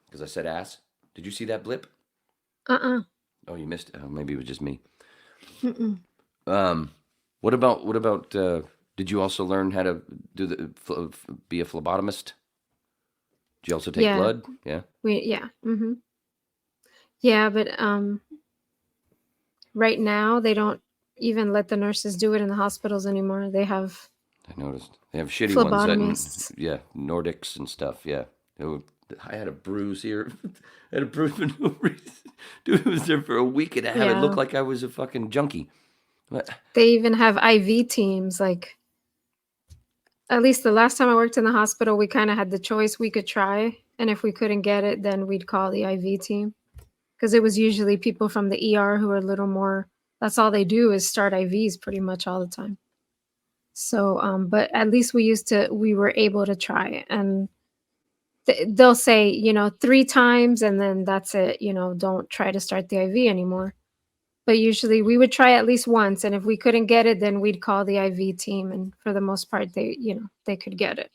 Because I said ass. Did you see that blip? Oh, you missed it. Oh, maybe it was just me. Mm-mm. What about? Did you also learn how to be a phlebotomist? Did you also take blood? Yeah. Mm-hmm. Yeah, but right now they don't even let the nurses do it in the hospitals anymore. They have. I noticed they have shitty ones. Phlebotomists. Nordics and stuff. Yeah. I had a bruise here. I had a bruise for no reason. Dude, I was there for a week and a half. It looked like I was a fucking junkie. They even have IV teams. Like, at least the last time I worked in the hospital, we kind of had the choice. We could try, and if we couldn't get it, then we'd call the IV team. Because it was usually people from the ER who are a little more, that's all they do is start IVs pretty much all the time. So, but at least we were able to try, and they'll say, 3 times, and then that's it, don't try to start the IV anymore. But usually we would try at least once, and if we couldn't get it, then we'd call the IV team, and for the most part, they could get it.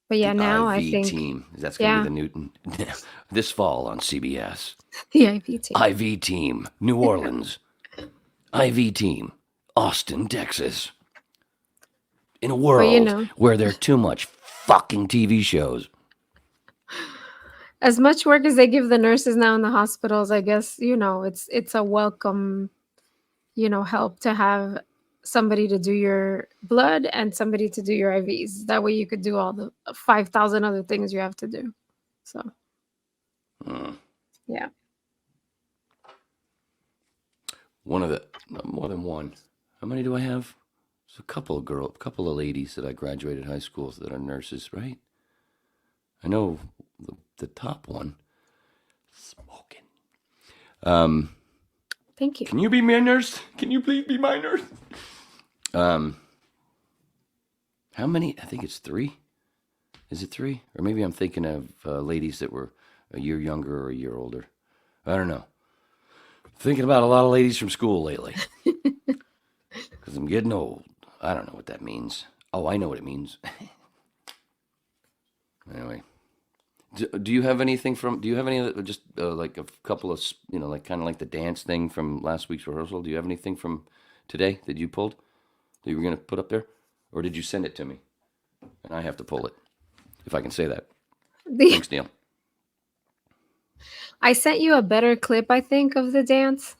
But yeah, now I think team. That's going to be the Newton this fall on CBS. the IV team. IV team, New Orleans. IV team, Austin, Texas. In a world where there are too much fucking TV shows. As much work as they give the nurses now in the hospitals, I guess, it's a welcome, help to have somebody to do your blood and somebody to do your IVs. That way you could do all the 5,000 other things you have to do. So, yeah. More than one. How many do I have? There's a couple of ladies that I graduated high school that are nurses, right? I know the top one. Smoking. Thank you. Can you be my nurse? Can you please be my nurse? How many? I think it's 3. Is it 3? Or maybe I'm thinking of ladies that were a year younger or a year older. I don't know. Thinking about a lot of ladies from school lately. Because I'm getting old. I don't know what that means. Oh, I know what it means. Anyway. Do you have anything just like a couple of, like kind of like the dance thing from last week's rehearsal? Do you have anything from today that you pulled that you were going to put up there? Or did you send it to me? And I have to pull it, if I can say that. Thanks, Neil. I sent you a better clip, I think, of the dance.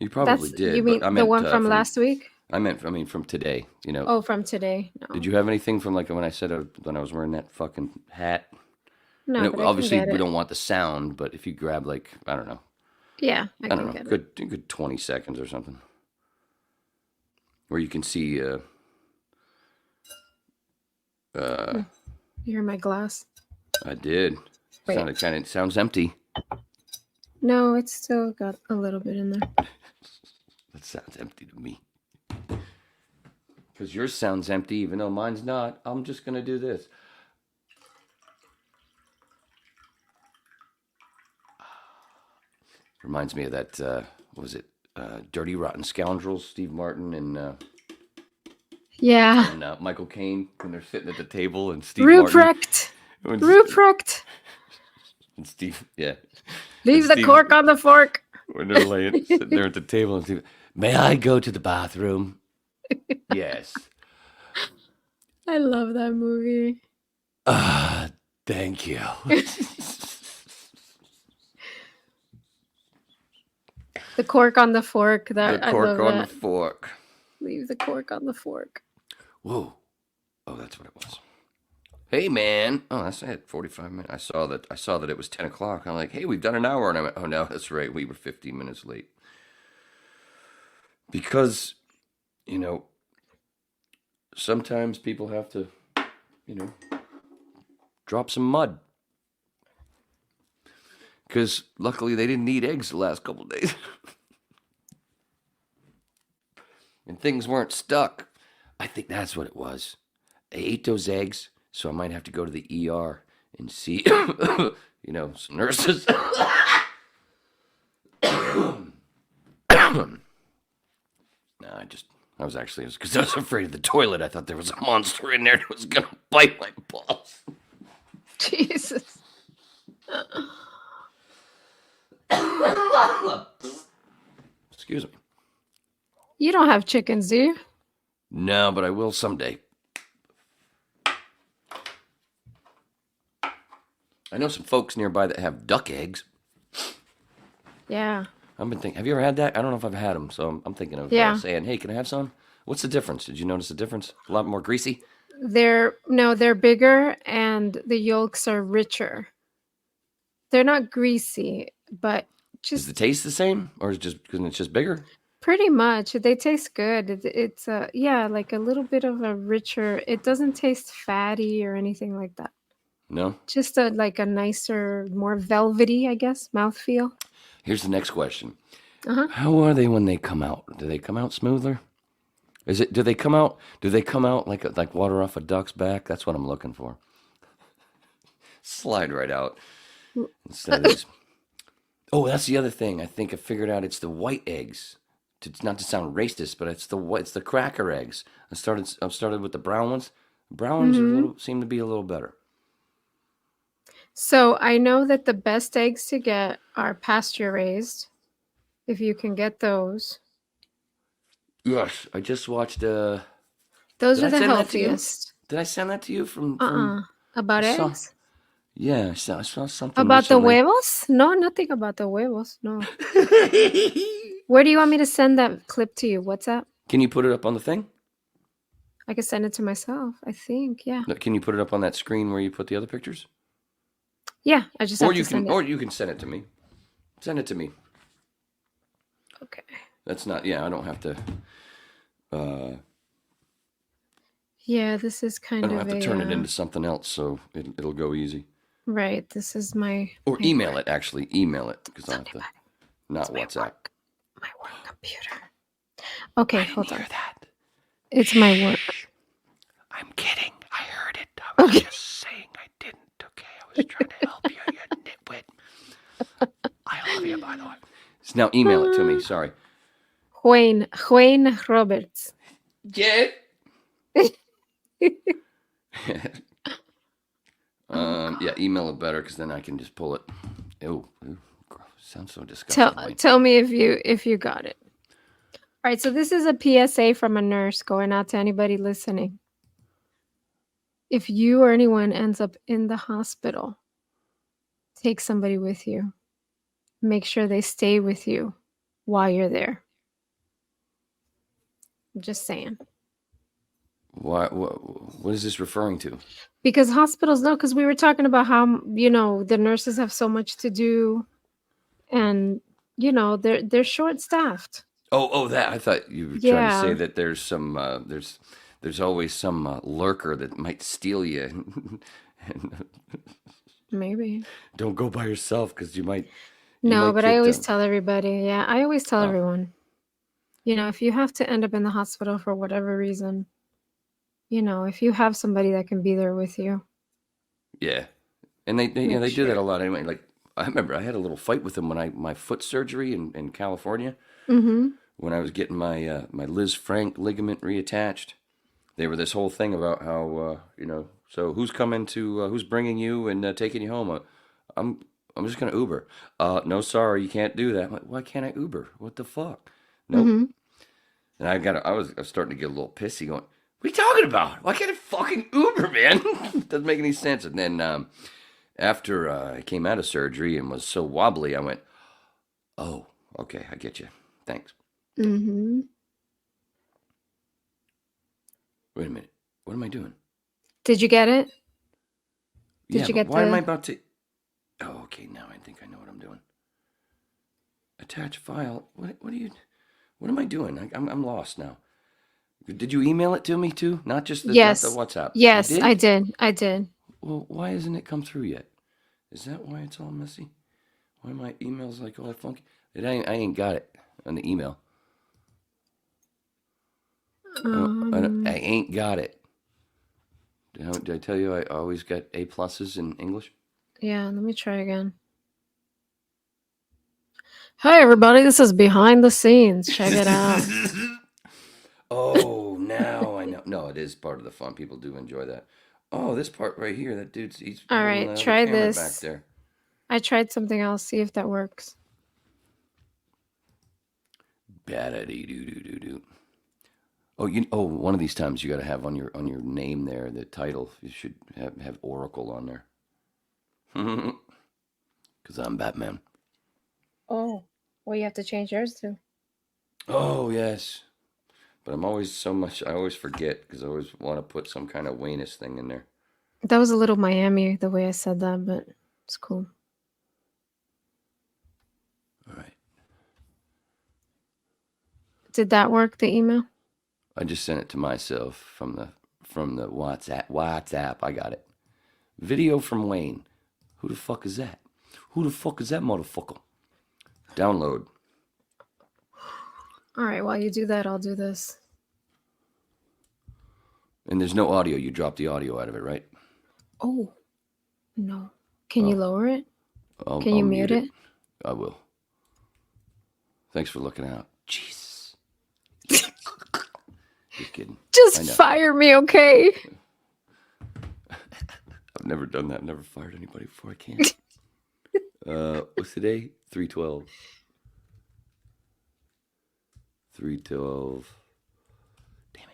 You probably did. You mean the one from last week? From today, Oh, from today. No. Did you have anything from like when I said when I was wearing that fucking hat? No, but obviously I can get we don't want the sound, but if you grab like, I don't know. Yeah, I don't know, good 20 seconds or something. Where you can see You hear my glass? I did. Wait. Sounds empty. No, it's still got a little bit in there. That sounds empty to me. Because yours sounds empty, even though mine's not. I'm just going to do this. Reminds me of that. What was it? Dirty Rotten Scoundrels. Steve Martin and Yeah. Michael Caine when they're sitting at the table, and Steve Martin. Ruprecht. When, Ruprecht. and Steve, yeah. Leave And the Steve- cork on the fork. When they're sitting there at the table, and Steve, may I go to the bathroom? Yes. I love that movie. Thank you. The cork on the fork. That The I cork love on that. the fork. Leave the cork on the fork. Whoa. Oh, that's what it was. Hey, man. Oh, that's it. 45 minutes. I saw that it was 10 o'clock. I'm like, hey, we've done an hour. And I went, oh, no, that's right. We were 15 minutes late. Because, sometimes people have to, drop some mud. Because luckily they didn't eat eggs the last couple of days. And things weren't stuck. I think that's what it was. I ate those eggs, so I might have to go to the ER and see, some nurses. I was because I was afraid of the toilet. I thought there was a monster in there that was going to bite my balls. Jesus. Excuse me. You don't have chickens, do you? No, but I will someday. I know some folks nearby that have duck eggs. Yeah. I've been thinking, have you ever had that? I don't know if I've had them, so I'm thinking of saying, hey, can I have some? What's the difference? Did you notice the difference? A lot more greasy? They're bigger and the yolks are richer. They're not greasy, but Is the taste the same, or is it just because it's just bigger? pretty much. They taste good. It's like a little bit of a richer. It doesn't taste fatty or anything like that. No? Just a nicer, more velvety, I guess, mouthfeel. Here's the next question. Uh-huh. How are they when they come out? Do they come out smoother? Do they come out like water off a duck's back? That's what I'm looking for. Slide right out. Instead of these. Oh, that's the other thing. I think I figured out it's the white eggs. It's not to sound racist, but it's the cracker eggs. I started with the brown ones. Brown ones seem to be a little better. So I know that the best eggs to get are pasture raised, if you can get those. Yes, I just watched. Those Did are I the send that to you? healthiest. Did I send that to you from? About I saw- eggs? Yeah, I saw something About the recently. huevos? No, nothing about the huevos. No. Where do you want me to send that clip to you? WhatsApp? Can you put it up on the thing? I can send it to myself, I think. Yeah. No, can you put it up on that screen where you put the other pictures? Yeah, I just have to send it. Or you can send it to me. Send it to me. Okay. That's not. Yeah, I don't have to. Yeah, this is I kind don't of have to turn it into something else, so it'll go easy. Right, this is my... Or email it. Actually, email it because I have to. Not WhatsApp. My work computer. Okay, hold on. Hear that? It's my work. I'm kidding. I heard it. I was just saying I didn't. Okay, I was trying to help you, you nitwit. I love you, by the way. So now email it to me. Sorry. Wayne Roberts. Yeah. Yeah, email it better because then I can just pull it. Ew, gross. Sounds so disgusting. Tell me if you got it. All right, so this is a PSA from a nurse going out to anybody listening. If you or anyone ends up in the hospital, take somebody with you. Make sure they stay with you while you're there. I'm just saying. What is this referring to? Because hospitals know, because we were talking about how, the nurses have so much to do and, they're short-staffed. Oh, that. I thought you were trying to say that there's some, there's always some lurker that might steal you. Maybe. Don't go by yourself because you might. No, but I always tell everybody. Yeah, I always tell everyone. If you have to end up in the hospital for whatever reason, if you have somebody that can be there with you. Yeah, and they do that a lot anyway. Like I remember I had a little fight with him when my foot surgery in California, Mm-hmm. when I was getting my my Liz Frank ligament reattached. They were this whole thing about how so who's coming to who's bringing you and taking you home? I'm I'm just gonna Uber. No, sorry, you can't do that. I'm like, why can't I Uber? What the fuck? Nope. Mm-hmm. And I was starting to get a little pissy, going, "What are you talking about? Why can't I fucking Uber, man? Doesn't make any sense." And then after I came out of surgery and was so wobbly, I went, "Oh, okay, I get you. Thanks." Mm-hmm. Wait a minute. What am I doing? Did you get it? Did Yeah, you but get why am I the? about to? Oh, okay. Now I think I know what I'm doing. Attach file. What are you? What am I doing? I'm lost now. Did you email it to me too? Not just the not the Yes. WhatsApp. You Yes, did? I did. I did. Well, why hasn't it come through yet? Is that why it's all messy? Why my email's like all funky? I ain't got it on the email. I ain't got it. Did I tell you I always got A pluses in English? Yeah, let me try again. Hi, everybody. This is Behind the Scenes. Check it out. Oh, now I know. No, it is part of the fun. People do enjoy that. Oh, this part right here. That he's All holding right, the try camera back this. there. I tried something else. See if that works. Ba-da-dee-doo-doo-doo-doo. Oh, one of these times you got to have on your name there the title. You should have Oracle on there. Because I'm Batman. Oh, well, you have to change yours too. Oh yes, but I'm always so much. I always forget because I always want to put some kind of Waynes thing in there. That was a little Miami the way I said that, but it's cool. All right. Did that work? The email? I just sent it to myself from the WhatsApp. WhatsApp. I got it. Video from Wayne. Who the fuck is that? Who the fuck is that motherfucker? Download. All right. While you do that, I'll do this. And there's no audio. You dropped the audio out of it, right? Oh, no. Can you lower it? Can you I'll mute it? I will. Thanks for looking out. Jesus. Just kidding. Just fire me, okay? I've never done that. I've never fired anybody before. I can't. What's today? 3/12. 3/12. Damn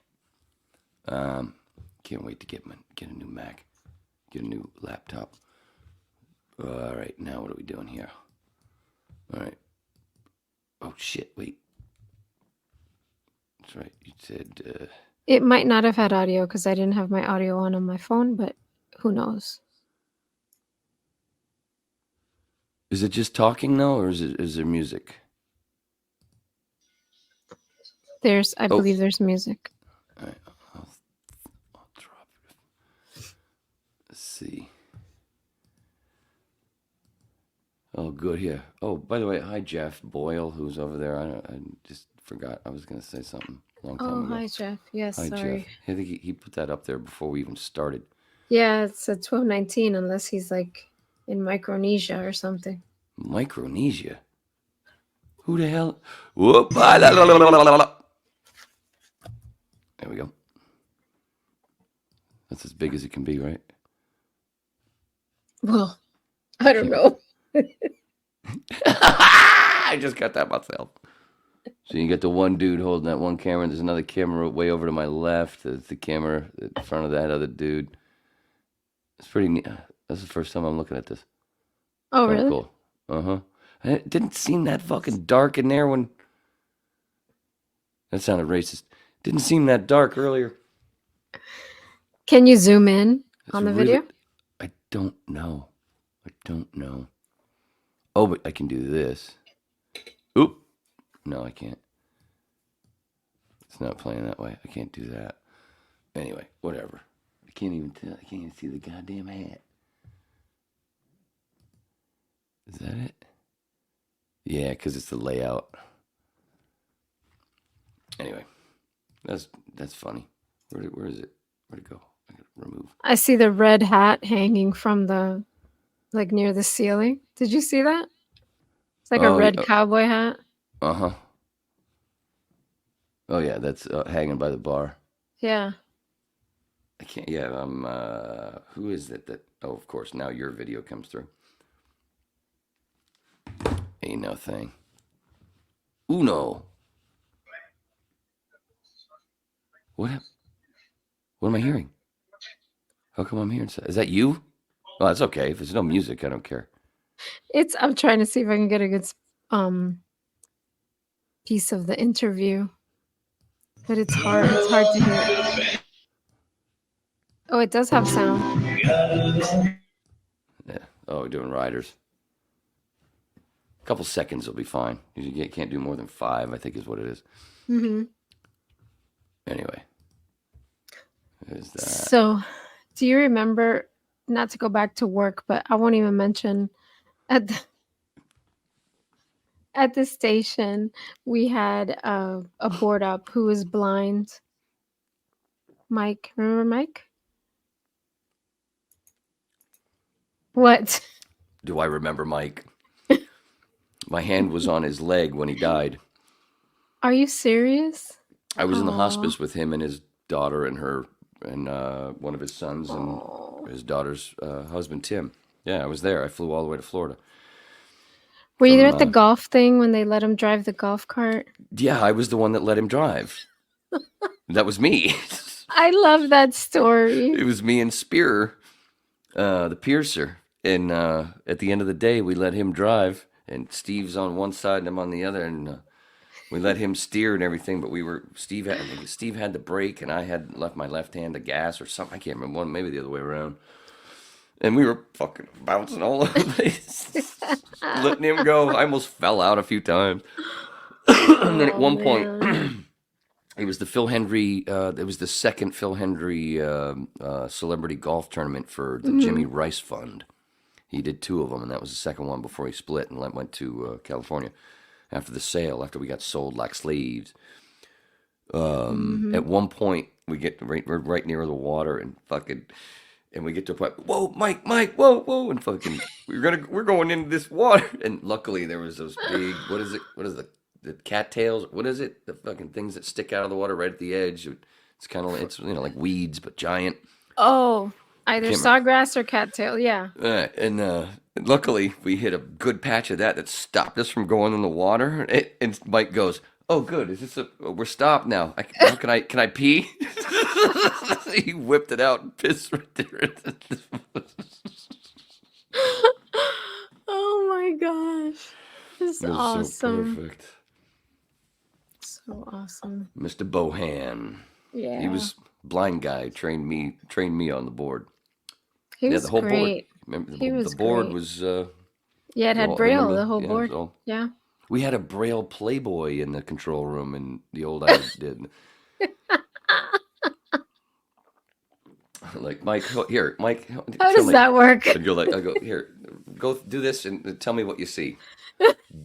it. Can't wait to get a new Mac. Get a new laptop. All right. Now what are we doing here? All right. Oh shit! Wait. That's right. You said. It might not have had audio because I didn't have my audio on my phone, but who knows? Is it just talking now, or is there music? I believe there's music. All right. I'll drop it. Let's see. Oh, good here. Oh, by the way, hi Jeff Boyle, who's over there. I just forgot. I was gonna say something a long time Oh, ago. hi, Jeff. Yes, Hi sorry. Jeff. I think he put that up there before we even started. Yeah, it's at 12:19 unless he's like in Micronesia or something. Micronesia. Who the hell? Whoop! There we go. That's as big as it can be, right? Well, I don't know. I just got that myself. So you get the one dude holding that one camera, and there's another camera way over to my left. There's the camera in front of that other dude. It's pretty neat. That's the first time I'm looking at this. Oh, Kinda really? cool. Uh-huh. And it didn't seem that fucking dark in there when... That sounded racist. Didn't seem that dark earlier. Can you zoom in on the really- video? I don't know. Oh, but I can do this. Oop. No, I can't. It's not playing that way. I can't do that. Anyway, whatever. I can't even tell. I can't even see the goddamn hat. Is that it? Yeah, because it's the layout. Anyway, that's funny. Where is it? Where'd it go? I gotta remove. I see the red hat hanging from the, like near the ceiling. Did you see that? It's like a Oh, red yeah. cowboy hat. Uh-huh. Oh, yeah, that's hanging by the bar. Yeah. I can't, yeah, who is it that, oh, of course, now your video comes through. Ain't no thing. Uno. What? What am I hearing? How come I'm hearing? Is that you? Oh, that's okay. If there's no music, I don't care. I'm trying to see if I can get a good um piece of the interview. But it's hard. It's hard to hear. Oh, it does have sound. Yeah. Oh, we're doing riders. A couple seconds will be fine. You can't do more than 5, I think is what it is. Mm-hmm. Anyway. There's that. So, do you remember, not to go back to work, but I won't even mention at the station, we had a board up who was blind. Mike, remember Mike? What? Do I remember Mike? My hand was on his leg when he died. Are you serious? I was in the Aw. hospice with him and his daughter and one of his sons and his daughter's husband, Tim. Yeah, I was there. I flew all the way to Florida. Were you there at the golf thing when they let him drive the golf cart? Yeah, I was the one that let him drive. That was me. I love that story. It was me and Spear, the piercer. And at the end of the day, we let him drive. And Steve's on one side and I'm on the other. And we let him steer and everything. But Steve had the brake and I had left my left hand to gas or something. I can't remember. Maybe the other way around. And we were fucking bouncing all over the place. Letting him go. I almost fell out a few times. And then at one point, it was the Phil Hendry, it was the second Phil Hendry celebrity golf tournament for the Jimmy Rice Fund. He did 2 of them, and that was the second one before he split and went to California after the sale, after we got sold like slaves. At one point, we get right near the water and we get to a point, whoa, Mike, whoa, and fucking, we're going into this water, and luckily there was those big, what is the cattails, what is it, the fucking things that stick out of the water right at the edge. It's kind of, it's like weeds but giant. Oh, either sawgrass or cattail, yeah. And luckily we hit a good patch of that stopped us from going in the water. And Mike goes, "Oh, good. Is this we're stopped now? Can I pee?" He whipped it out and pissed right there. Oh my gosh, this is awesome. So perfect. So awesome. Mr. Bohan. Yeah. He was blind guy. Trained me on the board. He was the whole great. board. Remember, He was the board great. was. Yeah, it had Braille, the whole board. So Yeah. we had a Braille Playboy in the control room, and the old guys did. Like, Mike, here, Mike. How does that work? And you're like, I go, here, go do this and tell me what you see.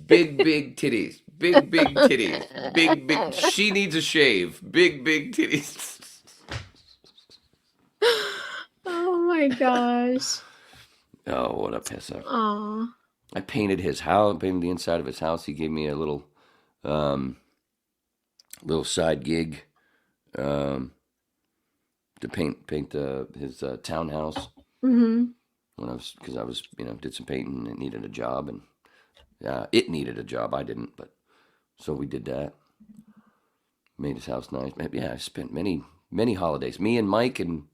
Big titties. Big titties. Big. She needs a shave. Big titties. Oh my gosh. Oh, what a piss up. Aw. I painted his house, painted the inside of his house. He gave me a little side gig to paint his townhouse. Mm-hmm. Because I was did some painting and needed a job, and it needed a job. I didn't, but so we did that. Made his house nice. Yeah, I spent many holidays. Me and Mike and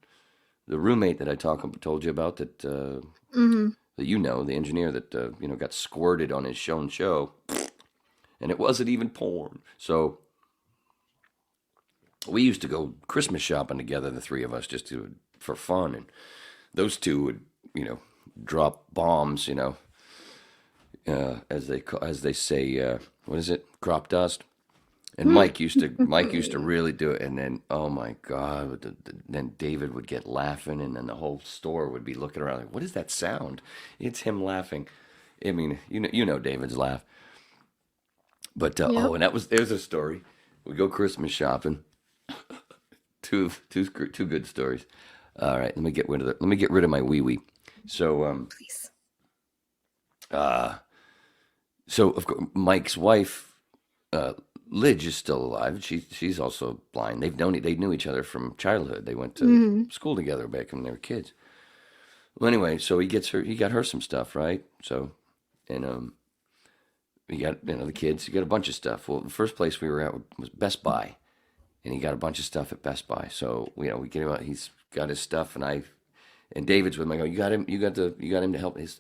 the roommate that I told you about that that the engineer that got squirted on his show, and it wasn't even porn. So we used to go Christmas shopping together, the 3 of us, just for fun, and those 2 would drop bombs, as they say, what is it, crop dust. And Mike used to really do it, and then, oh my God, then David would get laughing, and then the whole store would be looking around like, what is that sound? It's him laughing. I mean, you know David's laugh. But and there's a story. We go Christmas shopping. two good stories. All right, let me get rid of my wee. So Please. So of course, Mike's wife, Lidge, is still alive. She's also blind. They knew each other from childhood. They went to school together back when they were kids. Well, anyway, so he got her some stuff, right? So, and he got the kids. He got a bunch of stuff. Well, the first place we were at was Best Buy, and he got a bunch of stuff at Best Buy. So we get him out. He's got his stuff, and David's with him. I go, you got him to help. He's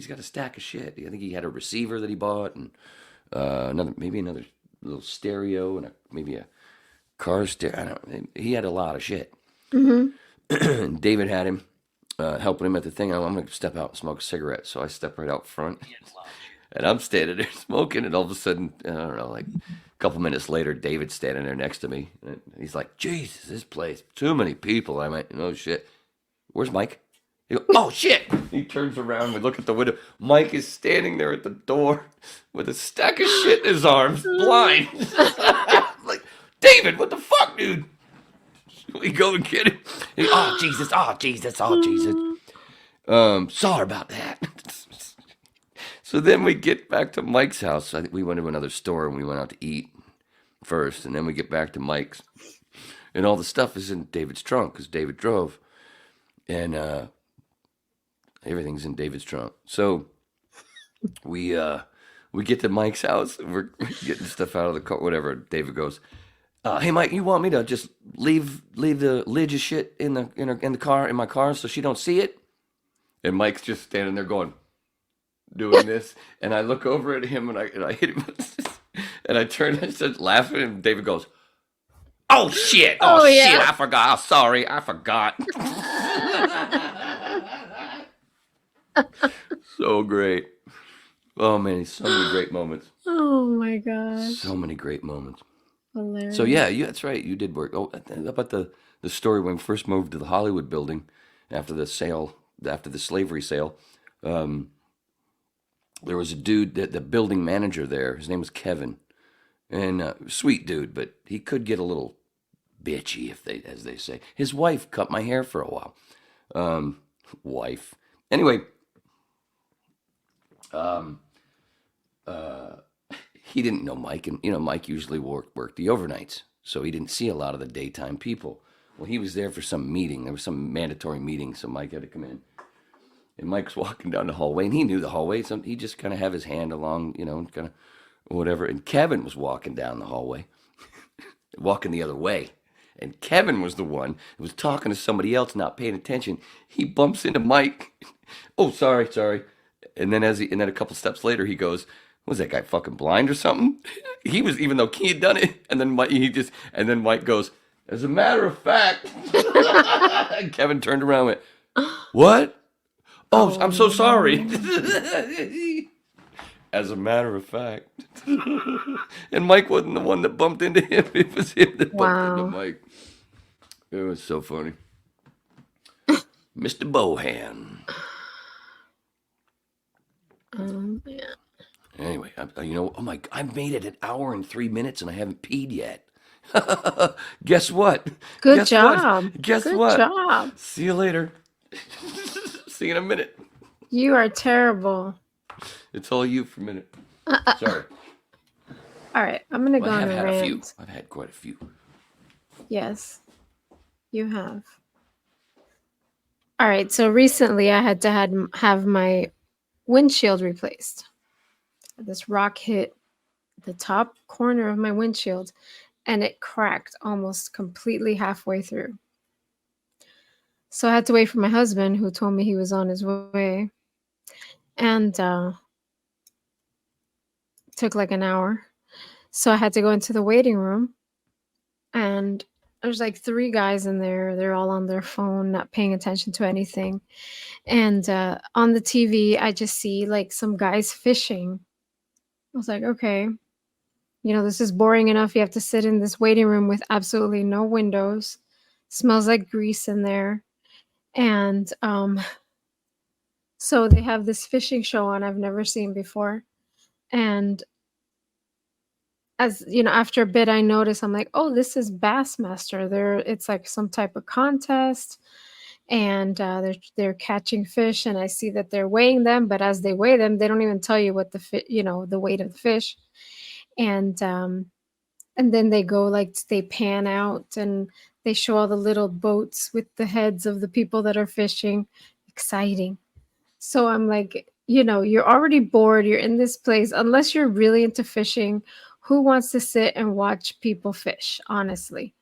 got a stack of shit. I think he had a receiver that he bought, and another little stereo, and maybe a car stereo. I don't know. He had a lot of shit. And David had him helping him at the thing. I'm going to step out and smoke a cigarette. So I step right out front, and I'm standing there smoking, and all of a sudden, I don't know, like a couple minutes later, David's standing there next to me, and he's like, Jesus, this place, too many people. I went, oh shit, where's Mike? He goes, oh shit! He turns around. We look at the window. Mike is standing there at the door with a stack of shit in his arms, blind. I'm like, David, what the fuck, dude? We go and get him. Oh Jesus! Oh Jesus! Oh Jesus! Sorry about that. So then we get back to Mike's house. I think we went to another store and we went out to eat first, and then we get back to Mike's, and all the stuff is in David's trunk because David drove, and everything's in David's trunk. So we get to Mike's house. We're getting stuff out of the car, whatever. David goes, "Hey Mike, you want me to just leave the lid of shit in my car so she don't see it?" And Mike's just standing there doing this, and I look over at him and I hit him, and I turn and start laughing, and David goes, "Oh shit! Oh shit! Yeah. I forgot. Oh, sorry, I forgot." So great. Oh man, so many great moments. Oh my gosh. So many great moments. Hilarious. So yeah, that's right. You did work. Oh, about the story when we first moved to the Hollywood building after the slavery sale. There was a dude, the building manager there. His name was Kevin, and sweet dude, but he could get a little bitchy, as they say. His wife cut my hair for a while. Wife. Anyway. He didn't know Mike, and Mike usually worked the overnights, so he didn't see a lot of the daytime people. Well, he was there for some meeting. There was some mandatory meeting, so Mike had to come in. And Mike's walking down the hallway, and he knew the hallway, so he just kind of have his hand along, and kind of whatever. And Kevin was walking down the hallway, walking the other way. And Kevin was the one who was talking to somebody else, not paying attention. He bumps into Mike. Oh, sorry. And then a couple steps later, he goes, "Was that guy fucking blind or something?" He was, even though he had done it. And then Mike goes, "As a matter of fact," and Kevin turned around and went, "What? Oh, I'm so sorry." As a matter of fact. And Mike wasn't the one that bumped into him. It was him that bumped into Mike. It was so funny. Mr. Bohan. Yeah. Anyway, I've made it 1 hour and 3 minutes and I haven't peed yet. Guess what? Good job. Guess Good what? job. See you later. See you in a minute. You are terrible. It's all you for a minute. Sorry. All right, I'm gonna go I on have a had rant. a few. I've had quite a few. Yes, you have. All right, so recently I had to have my windshield replaced. This rock hit the top corner of my windshield, and it cracked almost completely halfway through. So I had to wait for my husband, who told me he was on his way, and took like an hour. So I had to go into the waiting room, and there's like 3 guys in there. They're all on their phone, not paying attention to anything. And on the TV, I just see like some guys fishing. I was like, okay, this is boring enough. You have to sit in this waiting room with absolutely no windows. Smells like grease in there. And so they have this fishing show on I've never seen before. And after a bit, I notice, I'm like, oh, this is Bassmaster. It's like some type of contest. and they're catching fish, and I see that they're weighing them, but as they weigh them, they don't even tell you what the weight of the fish. And then they go like they pan out and they show all the little boats with the heads of the people that are fishing. Exciting. So I'm like, you're already bored, you're in this place. Unless you're really into fishing, who wants to sit and watch people fish, honestly?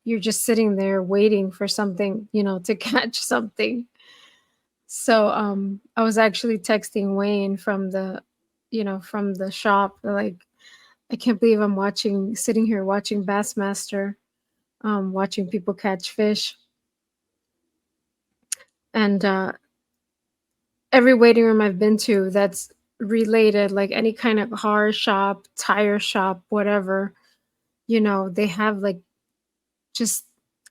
You're just sitting there waiting for something, to catch something. So I was actually texting Wayne from the shop, like, I can't believe I'm sitting here watching Bassmaster, watching people catch fish. And every waiting room I've been to that's related, like any kind of car shop, tire shop, whatever, they have like just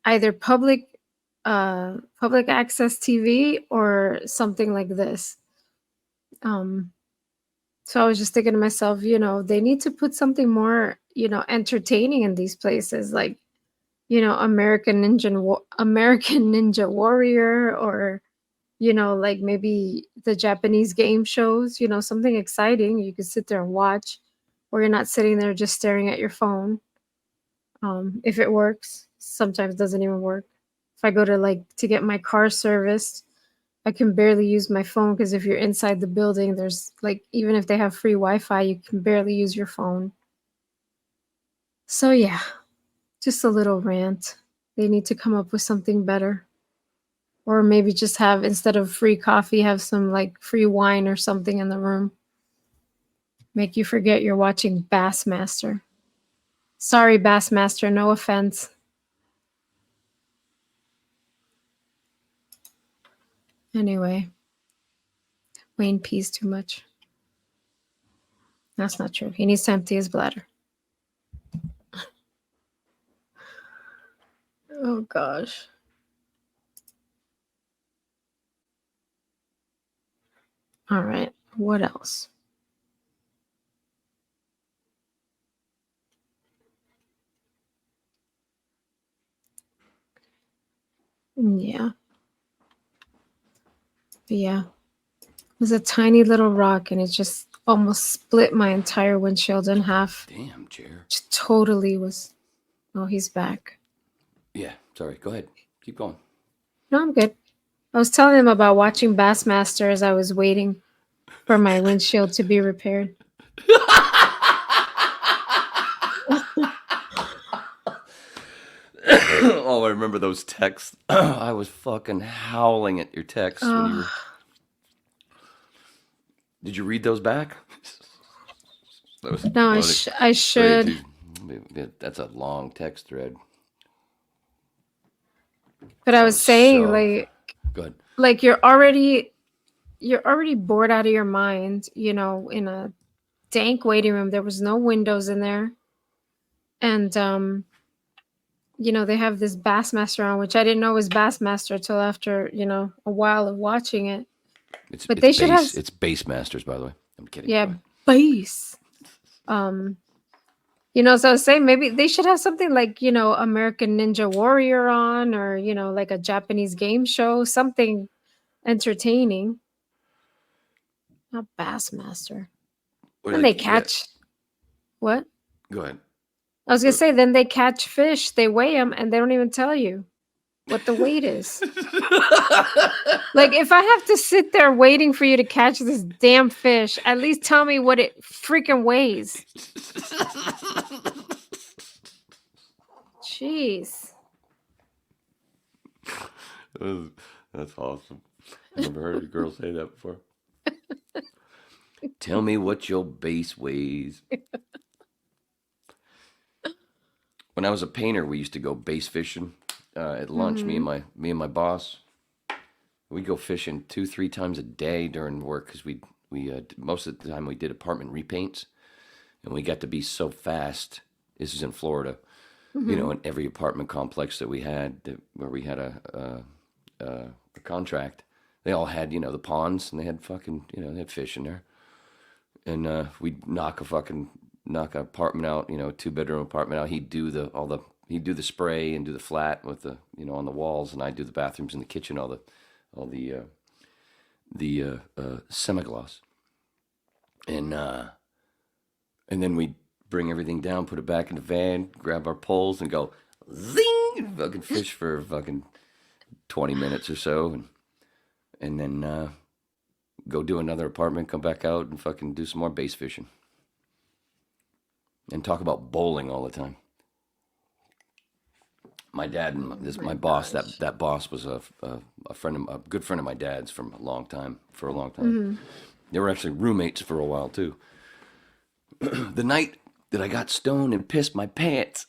either public access TV or something like this. Um, so I was just thinking to myself, they need to put something more, entertaining in these places, like, American Ninja Warrior, or like maybe the Japanese game shows, something exciting you could sit there and watch, where you're not sitting there just staring at your phone. If it works, sometimes it doesn't even work. If I go to get my car serviced, I can barely use my phone, because if you're inside the building, there's like, even if they have free Wi-Fi, you can barely use your phone. So yeah, just a little rant. They need to come up with something better. Or maybe just have, instead of free coffee, have some like free wine or something in the room. Make you forget you're watching Bassmaster. Sorry, Bassmaster, no offense. Anyway, Wayne pees too much. That's not true. He needs to empty his bladder. Oh gosh. All right. What else? Yeah. Yeah. It was a tiny little rock, and it just almost split my entire windshield in half. Damn, chair. Just totally was. Oh, he's back. Yeah, sorry. Go ahead. Keep going. No, I'm good. I was telling him about watching Bassmaster as I was waiting for my windshield to be repaired. Oh, I remember those texts. I was fucking howling at your texts when you were... Did you read those back? That was No, I funny. should. Dude, that's a long text thread. But I was saying, Good. like you're already bored out of your mind, in a dank waiting room. There was no windows in there. And they have this Bassmaster on, which I didn't know was Bassmaster till after, a while of watching it. But they should have... It's Bass Masters, by the way. I'm kidding. Yeah, bass. So I was saying maybe they should have something like, American Ninja Warrior on, or, like a Japanese game show, something entertaining. Not Bassmaster. And they catch... What? Go ahead. I was going to say, then they catch fish, they weigh them, and they don't even tell you what the weight is. Like, if I have to sit there waiting for you to catch this damn fish, at least tell me what it freaking weighs. Jeez. That's awesome. I've never heard a girl say that before. Tell me what your base weighs. When I was a painter, we used to go bass fishing at lunch. Mm-hmm. Me and my boss. We'd go fishing 2-3 times a day during work, because we most of the time we did apartment repaints, and we got to be so fast. This is in Florida, in every apartment complex that we had, where we had a contract. They all had the ponds, and they had fucking they had fish in there, and we'd knock an apartment out, 2-bedroom apartment out. He'd do all the he'd do the spray and do the flat with the on the walls, and I'd do the bathrooms in the kitchen, all the semi-gloss, and then we'd bring everything down, put it back in the van, grab our poles, and go zing, and fucking fish for fucking 20 minutes or so, and then go do another apartment, come back out, and fucking do some more bass fishing, and talk about bowling all the time. My dad and my boss, that boss was a good friend of my dad's for a long time. Mm-hmm. They were actually roommates for a while too. The night that I got stoned and pissed my pants,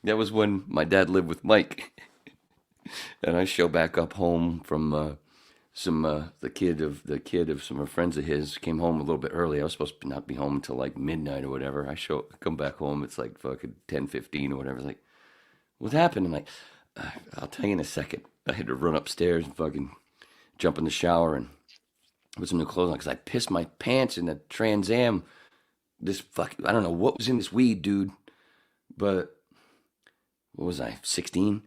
that was when my dad lived with Mike, and I show back up home from the kid of some friends of his came home a little bit early. I was supposed to not be home until like midnight or whatever. Come back home. It's like fucking 10:15 or whatever. It's like, what happened? I'm like, I'll tell you in a second. I had to run upstairs and fucking jump in the shower and put some new clothes on because I pissed my pants in the Trans Am. I don't know what was in this weed, dude. But what was I, 16?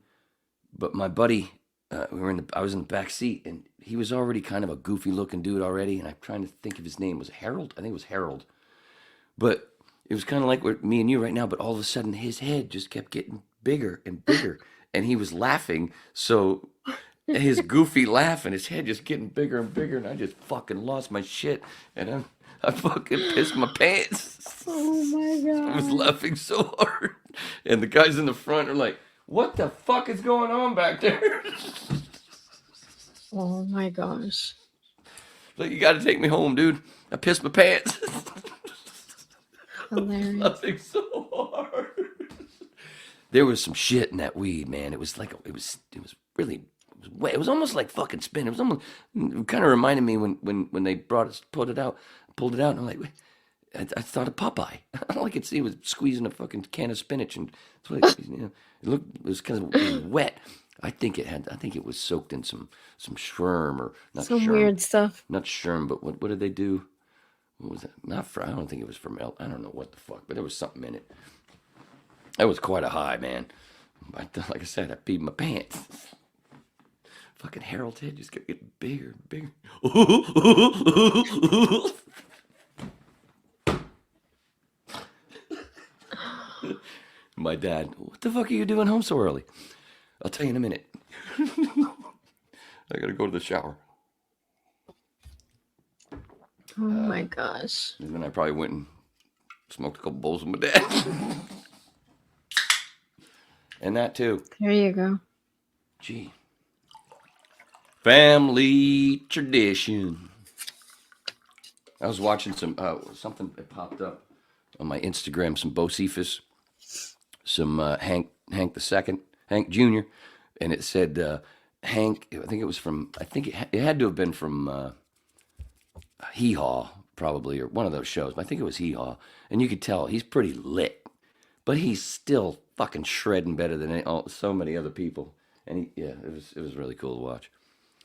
But my buddy, I was in the back seat, and he was already kind of a goofy looking dude already. And I'm trying to think of his name. Was it Harold? I think it was Harold. But it was kind of like with me and you right now. But all of a sudden, his head just kept getting bigger and bigger, and he was laughing. So his goofy laugh and his head just getting bigger and bigger, and I just fucking lost my shit, and I fucking pissed my pants. Oh my god! I was laughing so hard, and the guys in the front are like, "What the fuck is going on back there?" Oh my gosh! Like, you got to take me home, dude. I pissed my pants. Hilarious. Laughing so hard. There was some shit in that weed, man. It was like it was really wet. It was almost like fucking spin. It kind of reminded me when they pulled it out, and I'm like, I thought of Popeye. All I could see was squeezing a fucking can of spinach, and it was kind of wet. I think it was soaked in some sherm or not Some sherm, weird stuff. not sherm, but what did they do? What was it? I don't think it was from I don't know what the fuck, but there was something in it. That was quite a high, man. Like I said, I peed my pants. Fucking Harold's head just kept getting bigger and bigger. My dad, what the fuck are you doing home so early? I'll tell you in a minute. I gotta go to the shower. Oh my gosh! And then I probably went and smoked a couple bowls with my dad. And that too. There you go. Gee. Family tradition. I was watching something that popped up on my Instagram, some Bocephus, some Hank Jr., and it said Hank, I think it had to have been from Hee Haw, probably, or one of those shows, but I think it was Hee Haw, and you could tell he's pretty lit, but he's still fucking shredding better than so many other people, and it was really cool to watch.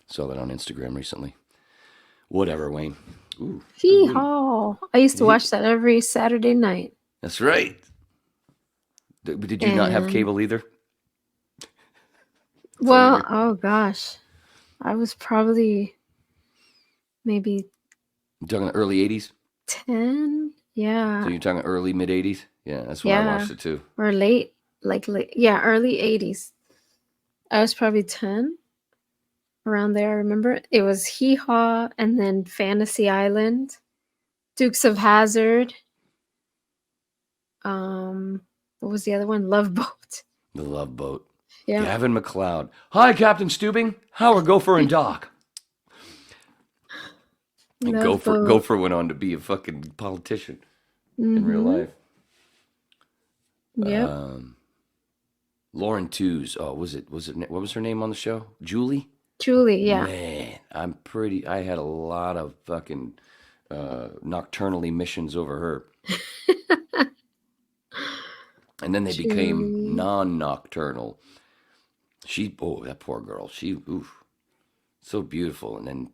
Saw that on Instagram recently. Whatever, Wayne. Ooh. Hee haw! I used to watch that every Saturday night. That's right. Did you not have cable either? Well, oh gosh, I was probably maybe You talking the early 80s? 10. Yeah. So you're talking early, mid 80s? Yeah, that's when I watched it too. Or late, yeah, early 80s. I was probably 10, around there. I remember it was Hee Haw, and then Fantasy Island, Dukes of Hazzard. What was the other one? Love Boat. The Love Boat. Yeah. Gavin McLeod. Hi, Captain Stubing. How are Gopher and Doc? And Gopher went on to be a fucking politician in real life. Yep. Lauren Tews. Oh, what was her name on the show? Julie? Julie, yeah. Man, I had a lot of fucking nocturnal emissions over her. And then they became non-nocturnal. That poor girl. She, so beautiful. And then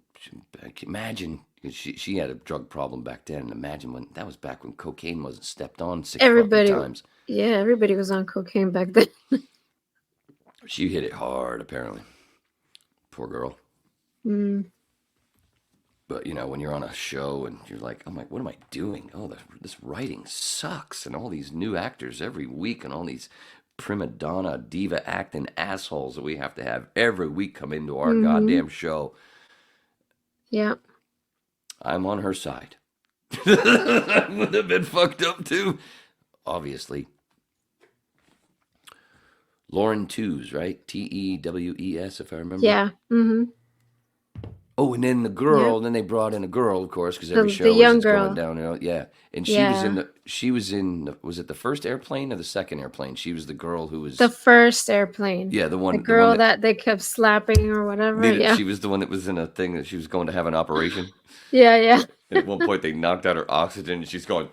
imagine She had a drug problem back then. And imagine when that was back when cocaine wasn't stepped on 6 Everybody, fucking times. yeah, everybody was on cocaine back then. She hit it hard, apparently. Poor girl. Mm. But when you're on a show and you're like, I'm like, what am I doing? Oh, this writing sucks, and all these new actors every week, and all these prima donna diva acting assholes that we have to have every week come into our goddamn show. Yeah. I'm on her side. I would have been fucked up too. Obviously. Lauren Tews, right? Tewes, if I remember. Yeah. Mm-hmm. Oh, and then the girl. Yep. Then they brought in a girl, of course, because every The show young is girl. going down. Yeah, and Yeah. she was in. Was it the first airplane or the second airplane? She was the girl who was The first airplane. Yeah, the one. The girl one that they kept slapping or whatever. needed. Yeah. She was the one that was in a thing that she was going to have an operation. Yeah. Yeah. And at one point, they knocked out her oxygen, and she's going,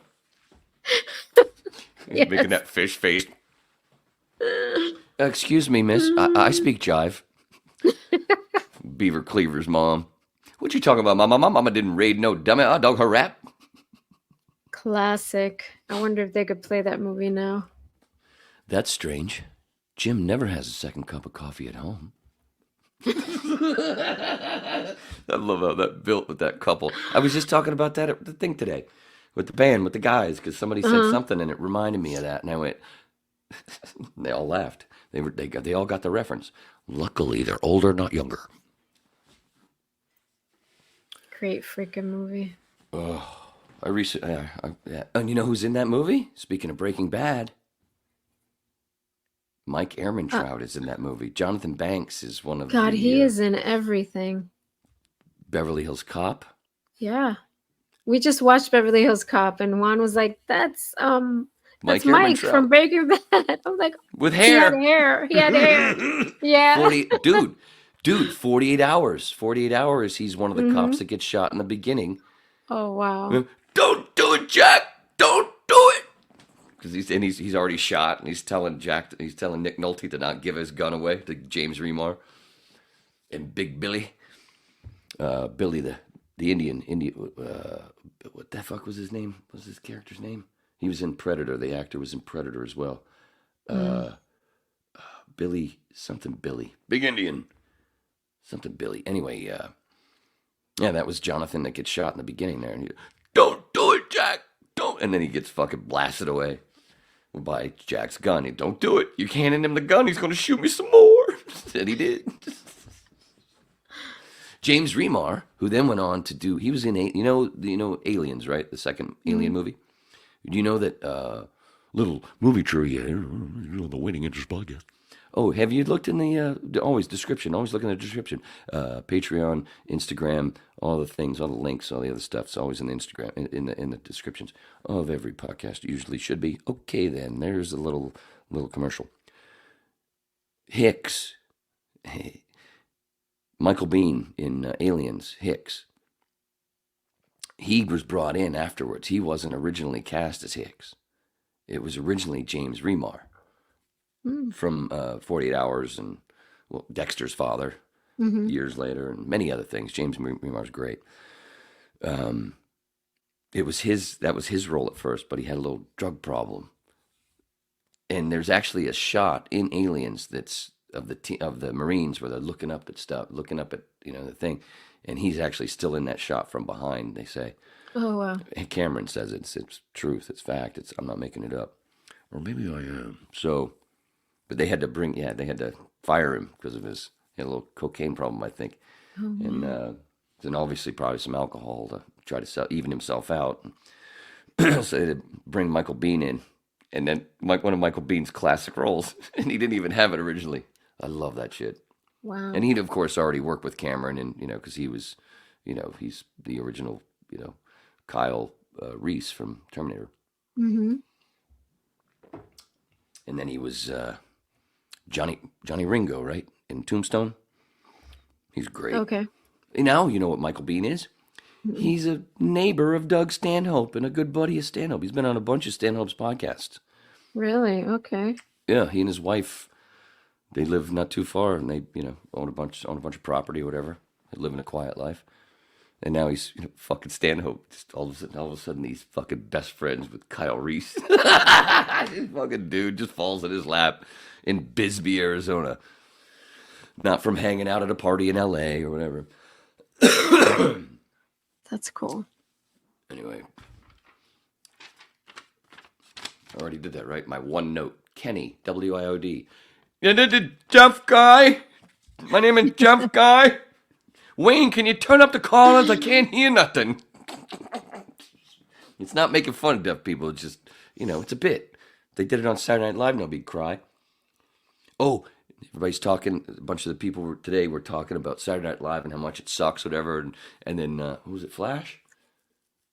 Yes. making that fish face. Excuse me, miss. I speak jive. Beaver Cleaver's mom. What you talking about, mama? My mama didn't raid no dummy. I dog her rap. Classic. I wonder if they could play that movie now. That's strange. Jim never has a second cup of coffee at home. I love how that built with that couple. I was just talking about that at the thing today with the band, with the guys, because somebody said something and it reminded me of that. And I went, they all laughed. They all got the reference. Luckily, they're older, not younger. Great freaking movie. I recently, yeah. And you know who's in that movie? Speaking of Breaking Bad, Mike Ehrmantraut is in that movie. Jonathan Banks is one of God, the he is in everything. Beverly Hills Cop. Yeah. We just watched Beverly Hills Cop and Juan was like, that's Mike Ehrmantraut. from Breaking Bad. I'm like, With he had hair. hair. He had hair. Yeah. 48 hours. 48 hours. He's one of the cops that gets shot in the beginning. Oh wow. Don't do it, Jack. Don't do it. Because he's already shot, and he's telling Nick Nolte to not give his gun away to James Remar and Big Billy. Billy the Indian. What the fuck was his name? What was his character's name? He was in Predator. The actor was in Predator as well. Billy. Big Indian. Something Billy. Anyway, yeah, that was Jonathan that gets shot in the beginning there. And don't do it, Jack. Don't. And then he gets fucking blasted away by Jack's gun. Don't do it. You can't hand him the gun. He's going to shoot me some more. And he did. James Remar, who then went on to do, he was in, you know Aliens, right? The second Alien movie. Do you know that, little movie trivia here, the Winning Interest podcast. Oh, have you looked in the, always description, always look in the description. Patreon, Instagram, all the things, all the links, all the other stuff's always in the Instagram, in the descriptions of every podcast. Usually should be. Okay then, there's a little commercial. Hicks. Michael Biehn in Aliens, Hicks. He was brought in afterwards. He wasn't originally cast as Hicks. It was originally James Remar from 48 Hours and Dexter's father years later and many other things. James Remar's great. That was his role at first, but he had a little drug problem. And there's actually a shot in Aliens that's of the Marines where they're looking up at the thing, and he's actually still in that shot from behind. They say, Oh wow. and Cameron says it's truth, it's fact. I'm not making it up, or maybe I am. So, but they had to fire him because he had a little cocaine problem, I think, and then obviously probably some alcohol to try to even himself out. So they had to bring Michael Biehn in. And then one of Michael Bihn's classic roles, and he didn't even have it originally. I love that shit. Wow. And he'd, of course, already worked with Cameron, and, because he was, he's the original, Kyle Reese from Terminator. Mm-hmm. And then he was Johnny Ringo, right, in Tombstone. He's great. Okay. And now you know what Michael Biehn is. He's a neighbor of Doug Stanhope and a good buddy of Stanhope. He's been on a bunch of Stanhope's podcasts. Really? Okay. Yeah, he and his wife, they live not too far, and they, own a bunch of property or whatever. They live in a quiet life. And now he's fucking Stanhope. Just all of a sudden, he's fucking best friends with Kyle Reese. This fucking dude just falls in his lap in Bisbee, Arizona. Not from hanging out at a party in L.A. or whatever. That's cool. Anyway. I already did that, right? My one note. Kenny, W-I-O-D. Jeff Guy. My name is Jeff Guy. Wayne, can you turn up the callers? I can't hear nothing. It's not making fun of deaf people. It's just, it's a bit. They did it on Saturday Night Live, nobody'd cry. Oh, everybody's talking. A bunch of the people today were talking about Saturday Night Live and how much it sucks, whatever. And then, who was it, Flash?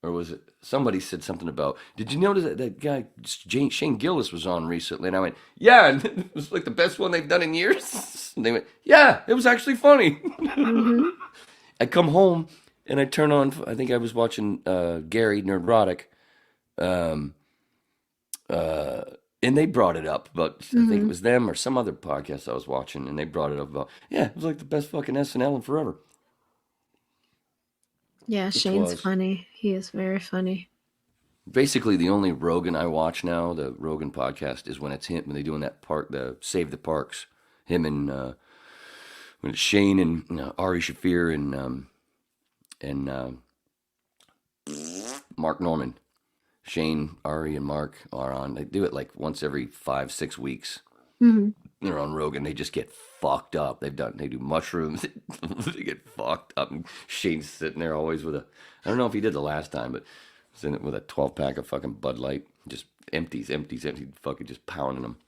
Or was it, somebody said something about, did you notice that guy, Shane Gillis was on recently? And I went, yeah, and it was like the best one they've done in years. And they went, yeah, it was actually funny. Mm-hmm. I come home and I turn on, I think I was watching Gary Nerdrotic, and they brought it up about, I think it was them or some other podcast I was watching, and they brought it up about, yeah, it was like the best fucking SNL in forever. Yeah, Shane's funny. He is very funny. Basically, the only Rogan I watch now, the Rogan podcast, is when it's him, when they're doing that park, the Save the Parks. Him and, when it's Shane and Ari Shaffir and Mark Norman. Shane, Ari, and Mark are on. They do it like once every 5-6 weeks. Mm-hmm. They're on Rogan. They just get fucked up. They do mushrooms. They get fucked up. And Shane's sitting there always with I don't know if he did the last time, but sitting it with a 12-pack of fucking Bud Light. Just empties, fucking just pounding them.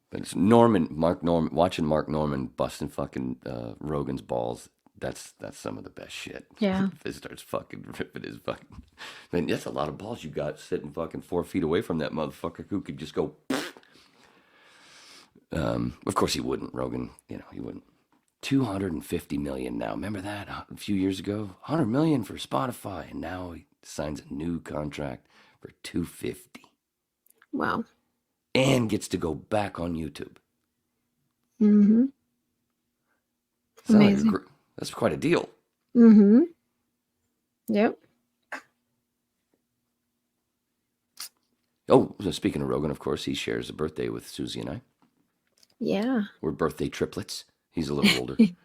But it's Mark Norman, watching Mark Norman busting fucking Rogan's balls. That's some of the best shit. Yeah. If it starts fucking ripping his fucking, man, that's a lot of balls you got sitting fucking 4 feet away from that motherfucker who could just go. Of course he wouldn't, Rogan. He wouldn't. 250 million now. Remember that a few years ago? 100 million for Spotify, and now he signs a new contract for 250. Wow. And gets to go back on YouTube. Mm-hmm. Amazing. That's quite a deal. Mm-hmm. Yep. Oh, so speaking of Rogan, of course, he shares a birthday with Susie and I. Yeah. We're birthday triplets. He's a little older. I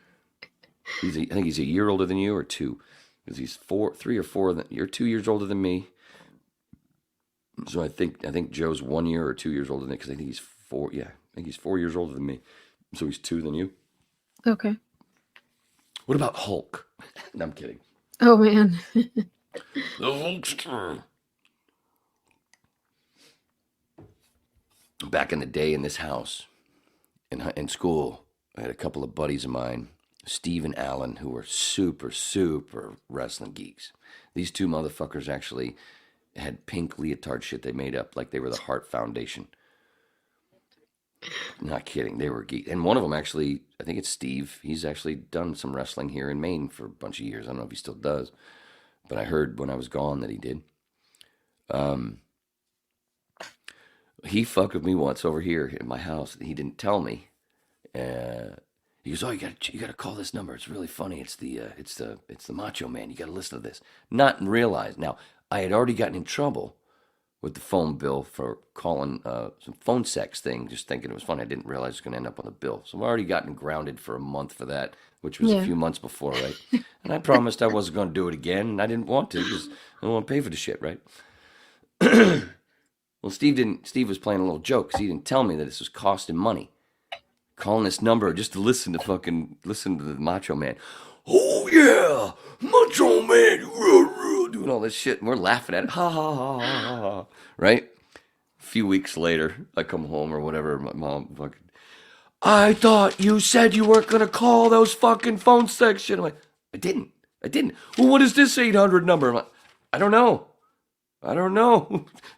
think he's a year older than you, or 2. Because he's 3 or 4. You're 2 years older than me. So I think Joe's 1 year or 2 years older than me, because I think he's 4. Yeah, I think he's 4 years older than me. So he's 2 than you. Okay. What about Hulk? No, I'm kidding. Oh, man. The Hulkster. Back in the day in this house, in school, I had a couple of buddies of mine, Steve and Alan, who were super, super wrestling geeks. These two motherfuckers actually had pink leotard shit they made up like they were the Heart Foundation. Not kidding, they were geeks. And one of them actually, I think it's Steve, he's actually done some wrestling here in Maine for a bunch of years. I don't know if he still does, but I heard when I was gone that he did. He fucked with me once over here in my house. He didn't tell me. He goes, "Oh, you gotta call this number. It's really funny. It's the Macho Man. You gotta listen to this." Not realize. Now, I had already gotten in trouble with the phone bill for calling some phone sex thing, just thinking it was funny. I didn't realize it was gonna end up on the bill. So I've already gotten grounded for a month for that, which was a few months before, right? And I promised I wasn't gonna do it again, and I didn't want to because I don't want to pay for the shit, right? Well, Steve was playing a little joke because he didn't tell me that this was costing money. Calling this number just to listen to the Macho Man. Oh yeah, Macho Man, doing all this shit, and we're laughing at it. Ha ha ha ha ha. Right? A few weeks later, I come home or whatever. My mom fucking. I thought you said you weren't gonna call those fucking phone sex shit. I'm like, I didn't. Well, what is this 800 number? I'm like, I don't know.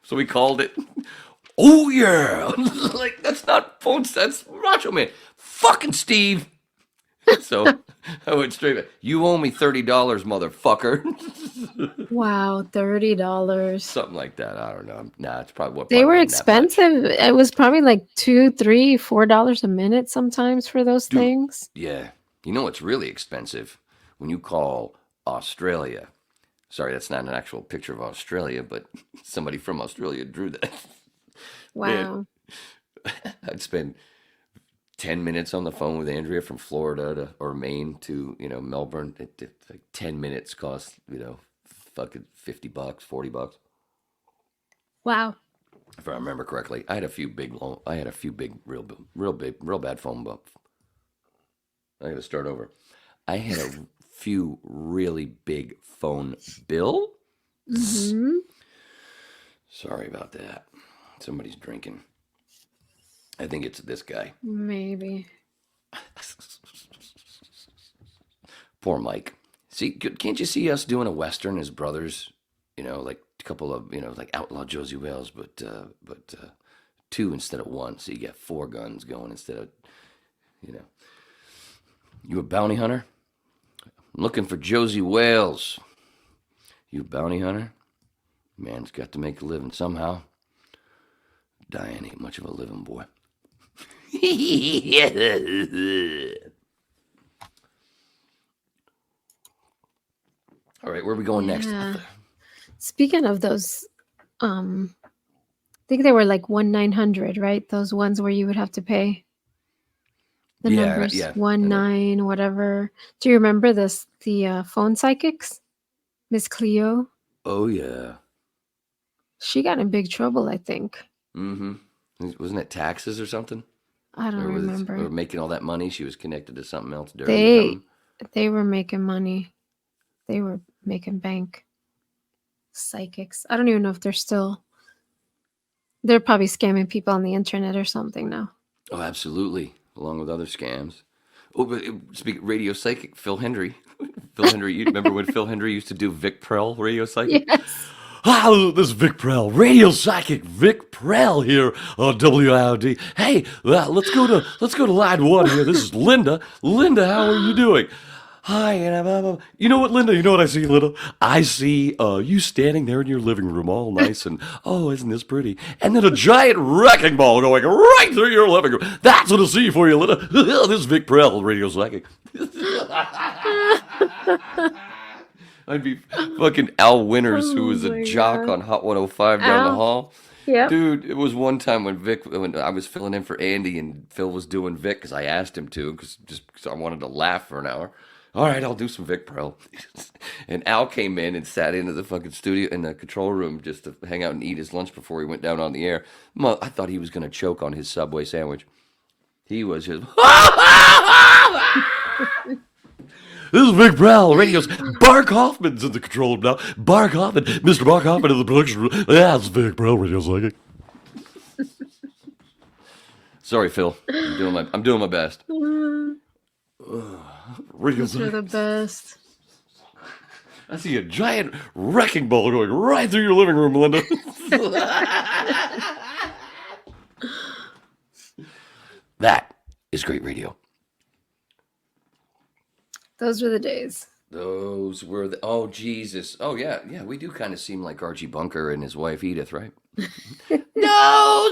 So we called it. Oh yeah, like that's not phone. That's Macho Man. Fucking Steve. So I went straight back. You owe me $30, motherfucker. Wow, $30. Something like that. I don't know. Nah, it's probably what They were expensive. It was probably like $2, $3, $4 a minute sometimes for those things. Yeah. You know what's really expensive? When you call Australia. Sorry, that's not an actual picture of Australia, but somebody from Australia drew that. Man, Wow. I'd spend 10 minutes on the phone with Andrea from Florida or Maine to, Melbourne. Like 10 minutes cost, fucking $50, $40. Wow. If I remember correctly. I had a few big, real bad phone bumps. I got to start over. I had a few really big phone bill. Hmm. Sorry about that. Somebody's drinking. I think it's this guy. Maybe. Poor Mike. See, can't you see us doing a Western as brothers? Like a couple of, like Outlaw Josie Wales, but 2 instead of 1. So you get 4 guns going instead of, You a bounty hunter? I'm looking for Josie Wales. You a bounty hunter? Man's got to make a living somehow. Diane ain't much of a living boy. All right, where are we going next? Yeah. Speaking of those, I think they were like 1-900, right? Those ones where you would have to pay the numbers, yeah. 1-9, whatever. Do you remember this? The phone psychics, Miss Cleo. Oh yeah. She got in big trouble, I think. Mm-hmm. Wasn't it taxes or something? I don't remember. Or making all that money. She was connected to something else dirty. They were making money. They were making bank. Psychics. I don't even know if they're probably scamming people on the internet or something now. Oh, absolutely. Along with other scams. Oh, but speak radio psychic, Phil Hendry. Phil Hendry, you remember when Phil Hendry used to do Vic Prell radio psychic? Yes. Hi, this is Vic Prell, radio psychic Vic Prell here on WIOD. Hey, let's go to line 1 here. This is Linda. Linda, how are you doing? Hi, and you know what, Linda? You know what I see, Linda? I see you standing there in your living room, all nice and oh, isn't this pretty? And then a giant wrecking ball going right through your living room. That's what I see for you, Linda. This is Vic Prell, radio psychic. I'd be fucking Al Winters, who was a jock on Hot 105 down the hall. Yeah. Dude, it was one time when I was filling in for Andy and Phil was doing Vic because I asked him to because I wanted to laugh for an hour. All right, I'll do some Vic Prell. And Al came in and sat into the fucking studio in the control room just to hang out and eat his lunch before he went down on the air. I thought he was going to choke on his Subway sandwich. He was just... This is Vic Prell, radio's Bark Hoffman's in the control room now. Bark Hoffman, Mr. Bark Hoffman in the production room. Yeah, it's Vic Prell, radio psychic. Sorry, Phil. I'm doing my best. Radio Those are the best. I see a giant wrecking ball going right through your living room, Linda. That is great radio. Those were the days. Those were the... Oh, Jesus. Oh, yeah. Yeah, we do kind of seem like Archie Bunker and his wife Edith, right? Those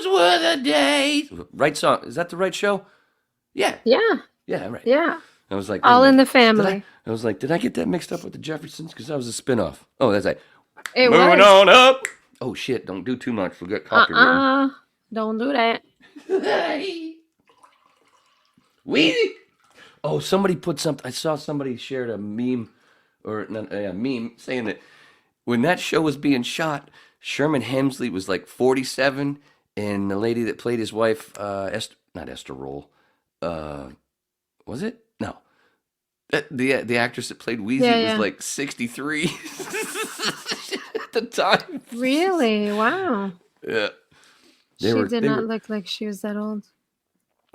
were the days. Right song. Is that the right show? Yeah. Yeah. Yeah, right. Yeah. I was like... All in the family. I was like, did I get that mixed up with the Jeffersons? Because that was a spinoff. Oh, that's like... It Moving was. on up. Oh, shit. Don't do too much. We'll get copyrighted. Don't do that. We... Oh, somebody put something. I saw somebody shared a meme, meme saying that when that show was being shot, Sherman Hemsley was like 47, and the lady that played his wife, not Esther Roll, was it? No, the actress that played Weezy was like 63 at the time. Really? Wow. Yeah, She did not look like she was that old.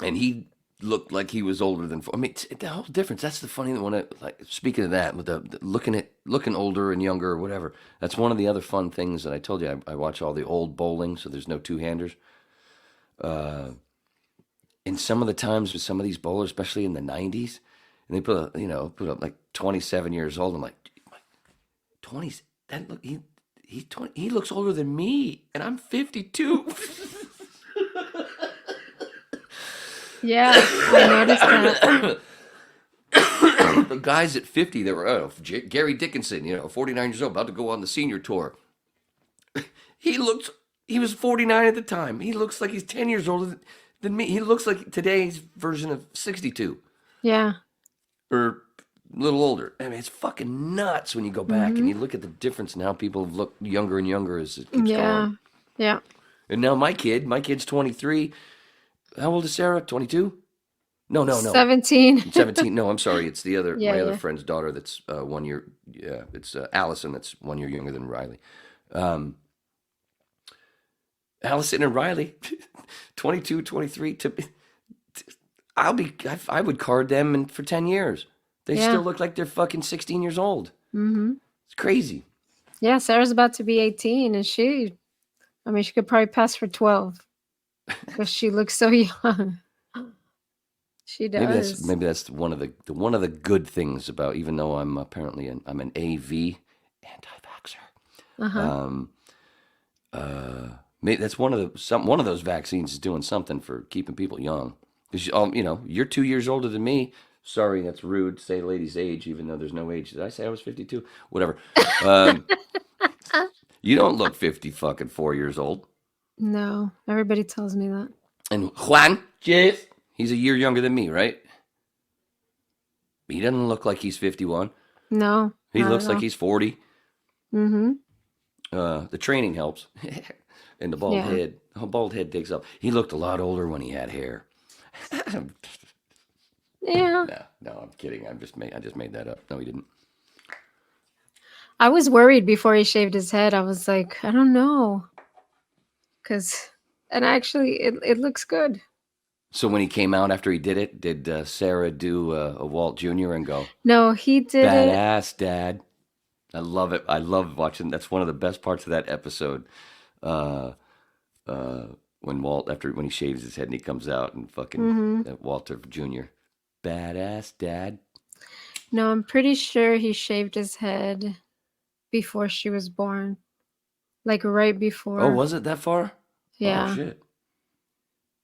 And he looked like he was older than... I mean, the whole difference. That's the funny one. Like, speaking of that, with the looking older and younger or whatever. That's one of the other fun things that I told you. I watch all the old bowling, so there's no two-handers. And some of the times with some of these bowlers, especially in the 90s, and they put up like 27 years old. I'm like, 20s. That look, he's 20. He looks older than me, and I'm 52. Yeah, I noticed that. the guys at 50 that were Gary Dickinson, 49 years old, about to go on the senior tour. He was 49 at the time. He looks like he's 10 years older than me. He looks like today's version of 62 Yeah. or a little older. I mean, it's fucking nuts when you go back and you look at the difference in how people have looked younger and younger as it keeps going. Yeah. And now my kid's 23. How old is Sarah? 22? No. 17. 17. No, I'm sorry. It's my other Yeah. friend's daughter that's 1 year. Yeah, it's Allison that's 1 year younger than Riley. Allison and Riley, 22, 23. I would card them for 10 years. They still look like they're fucking 16 years old. Mm-hmm. It's crazy. Yeah, Sarah's about to be 18, and she could probably pass for 12 because she looks so young. She does. Maybe that's one of the good things about, even though I'm apparently I'm an AV anti-vaxxer. Maybe that's one of those vaccines is doing something for keeping people young. Because you're 2 years older than me. Sorry, that's rude to say a lady's age, even though there's no age. Did I say I was 52? Whatever. You don't look 4 years old. No, everybody tells me that. And Juan, Jeff, he's a year younger than me, right? He doesn't look like he's 51. No. He looks like he's 40. Mm-hmm. The training helps. And the bald head. The bald head takes up. He looked a lot older when he had hair. Yeah. No, I'm kidding. I just made that up. No, he didn't. I was worried before he shaved his head. I was like, I don't know. And actually, it looks good. So when he came out after he did it, did Sarah do a Walt Jr. and go, No, he did it. badass, Dad? I love it. I love watching. That's one of the best parts of that episode. When when he shaves his head and he comes out and fucking Walter Jr. Badass, Dad. No, I'm pretty sure he shaved his head before she was born. Like right before. Oh, was it that far? Yeah. Oh, shit.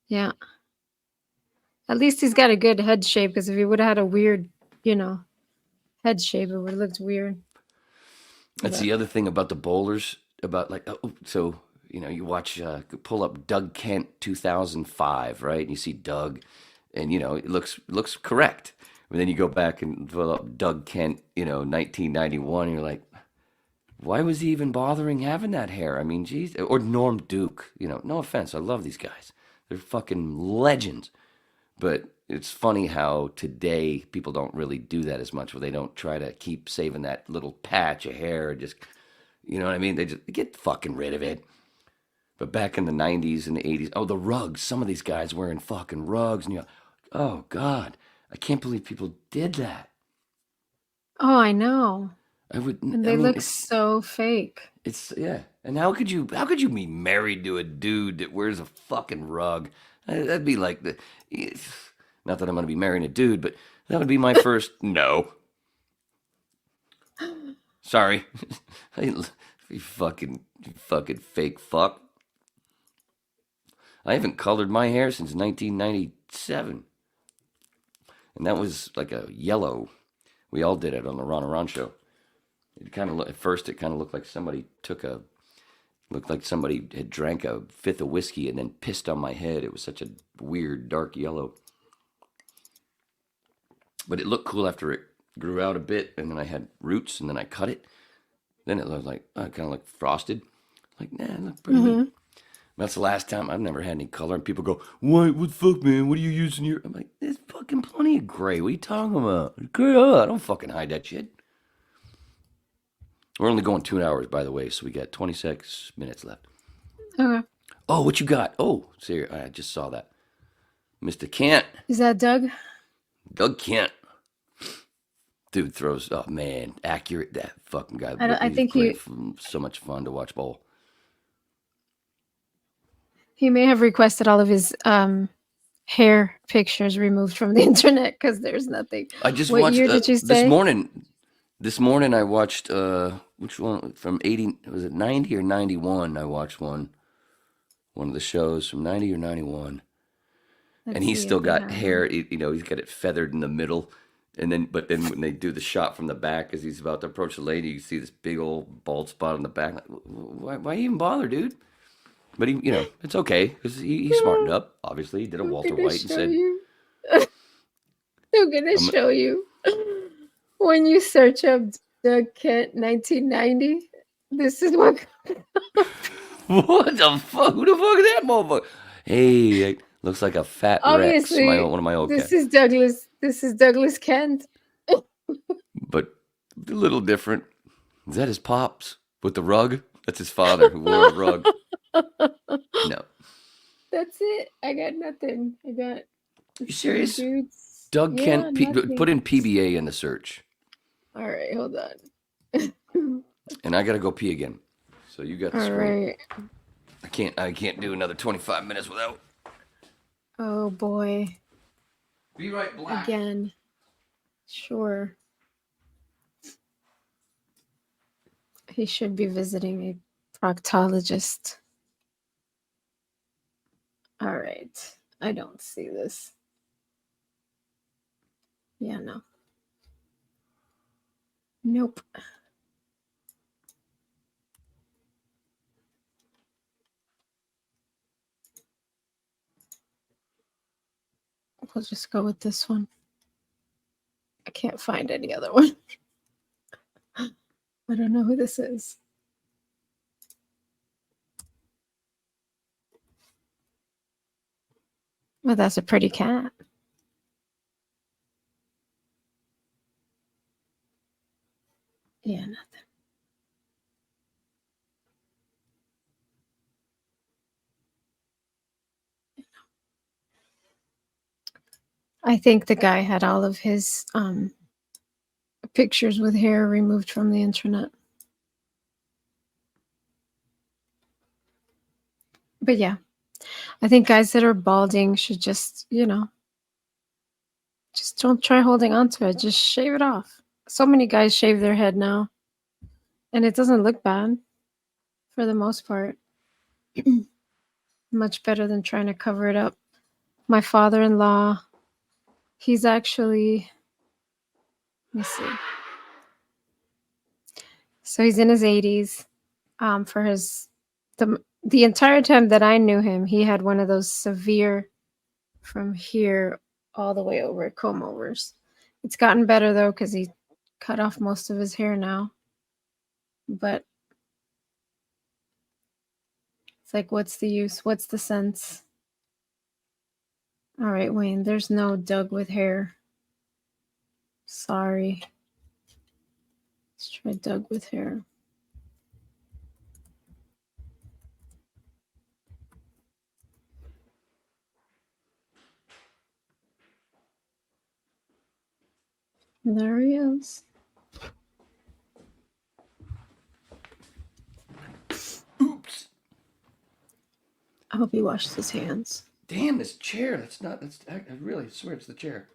Yeah. At least he's got a good head shape, because if he would have had a weird, head shape, it would have looked weird. That's the other thing about the bowlers, about you watch, pull up Doug Kent 2005, right? And you see Doug, and, it looks correct. But then you go back and pull up Doug Kent, 1991, and you're like, why was he even bothering having that hair? I mean, geez. Or Norm Duke, no offense. I love these guys. They're fucking legends. But it's funny how today people don't really do that as much, where they don't try to keep saving that little patch of hair and just, you know what I mean? They just get fucking rid of it. But back in the 90s and the 80s, the rugs. Some of these guys wearing fucking rugs. And oh, God, I can't believe people did that. Oh, I know. And they look so fake. And how could you be married to a dude that wears a fucking rug? That'd be like not that I'm gonna be marrying a dude, but that would be my first no. Sorry. You fucking fake fuck. I haven't colored my hair since 1997. And that was like a yellow. We all did it on the Ron and Ron show. It kind of at first it kind of looked like somebody had drank a fifth of whiskey and then pissed on my head. It was such a weird dark yellow. But it looked cool after it grew out a bit, and then I had roots, and then I cut it. Then it looked like kind of like frosted. Like, nah, it looked pretty neat. That's the last time. I've never had any color, and people go, what the fuck, man? What are you using here? I'm like, there's fucking plenty of gray. What are you talking about? I don't fucking hide that shit. We're only going 2 hours, by the way, so we got 26 minutes left. Okay. Oh, what you got? Oh, see, I just saw that. Mr. Kent. Is that Doug? Doug Kent. Dude throws, oh man, accurate. That fucking guy. I think so much fun to watch bowl. He may have requested all of his hair pictures removed from the internet, because there's nothing. I just what watched year did you say? This morning I watched which one from 80? Was it 90 or 91? I watched one of the shows from 90 or 91. And he's still got hair. He's got it feathered in the middle. But then when they do the shot from the back as he's about to approach the lady, you see this big old bald spot on the back. Like, why even bother, dude? But it's okay because he smartened up. Obviously, he did a I'm Walter gonna White and show said, you. I'm gonna I'm, show you. When you search up Doug Kent 1990, this is what. "What the fuck? Who the fuck is that motherfucker?" Hey, it looks like a fat Rex. Obviously, One of my old this cats. is Douglas. This is Douglas Kent. But a little different. Is that his pops with the rug? That's his father who wore a rug. No. That's it. I got nothing. I got You serious? dudes. Doug Yeah, Kent, nothing. put in PBA in the search. All right, hold on. And I gotta go pee again. So you got the All screen. right. I can't do another 25 minutes without. Oh boy. Be right back. Again. Sure. He should be visiting a proctologist. All right. I don't see this. Yeah, no. Nope. We'll just go with this one. I can't find any other one. I don't know who this is. Well, that's a pretty cat. Yeah, nothing. I think the guy had all of his pictures with hair removed from the internet. But yeah, I think guys that are balding should just, just don't try holding on to it. Just shave it off. So many guys shave their head now, and it doesn't look bad for the most part. Much better than trying to cover it up. My father-in-law, he's actually, let me see. So he's in his 80s. For the entire time that I knew him, he had one of those severe from here all the way over comb overs. It's gotten better though because he cut off most of his hair now. But it's like, what's the use? What's the sense? All right, Wayne, there's no Doug with hair. Sorry. Let's try Doug with hair. There he is. Oops. I hope he washed his hands. Damn, this chair. I really swear it's the chair.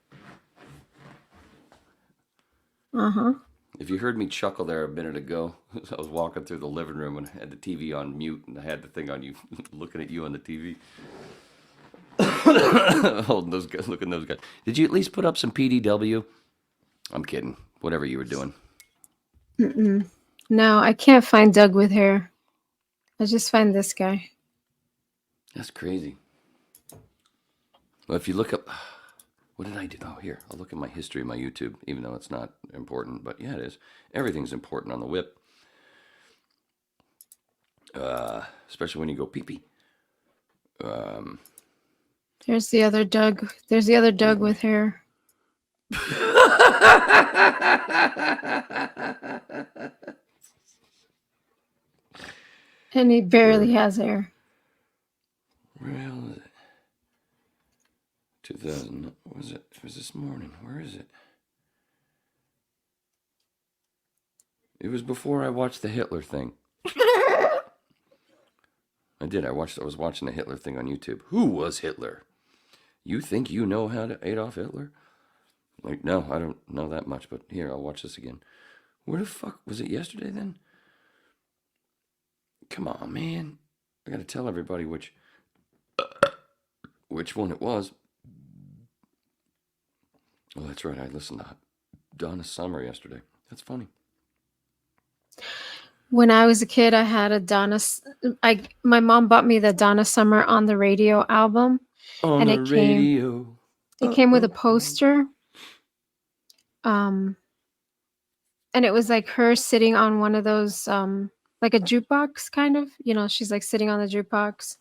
Uh-huh. If you heard me chuckle there a minute ago, I was walking through the living room and I had the TV on mute and I had the thing on you, looking at you on the TV. Holding those guys, looking at those guys. Did you at least put up some PDW? I'm kidding. Whatever you were doing. Mm-mm. No, I can't find Doug with hair. I just find this guy. That's crazy. Well, if you look up, what did I do? Oh, here, I'll look at my history of my YouTube, even though it's not important. But yeah, it is. Everything's important on the whip. Especially when you go pee-pee. There's the other Doug. There's the other Doug with hair. And he barely has hair. Well, 2000, what was it? It was this morning. Where is it? It was before I watched the Hitler thing. I did. I was watching the Hitler thing on YouTube. Who was Hitler? You think you know how to Adolf Hitler? Like, no, I don't know that much, but here, I'll watch this again. Where the fuck, was it yesterday then? Come on, man. I gotta tell everybody which one it was. Oh, that's right, I listened to Donna Summer yesterday. That's funny. When I was a kid, I had a my mom bought me the Donna Summer on the Radio album, On and the radio. it came with a poster. And it was like her sitting on one of those like a jukebox kind of, she's like sitting on the jukebox.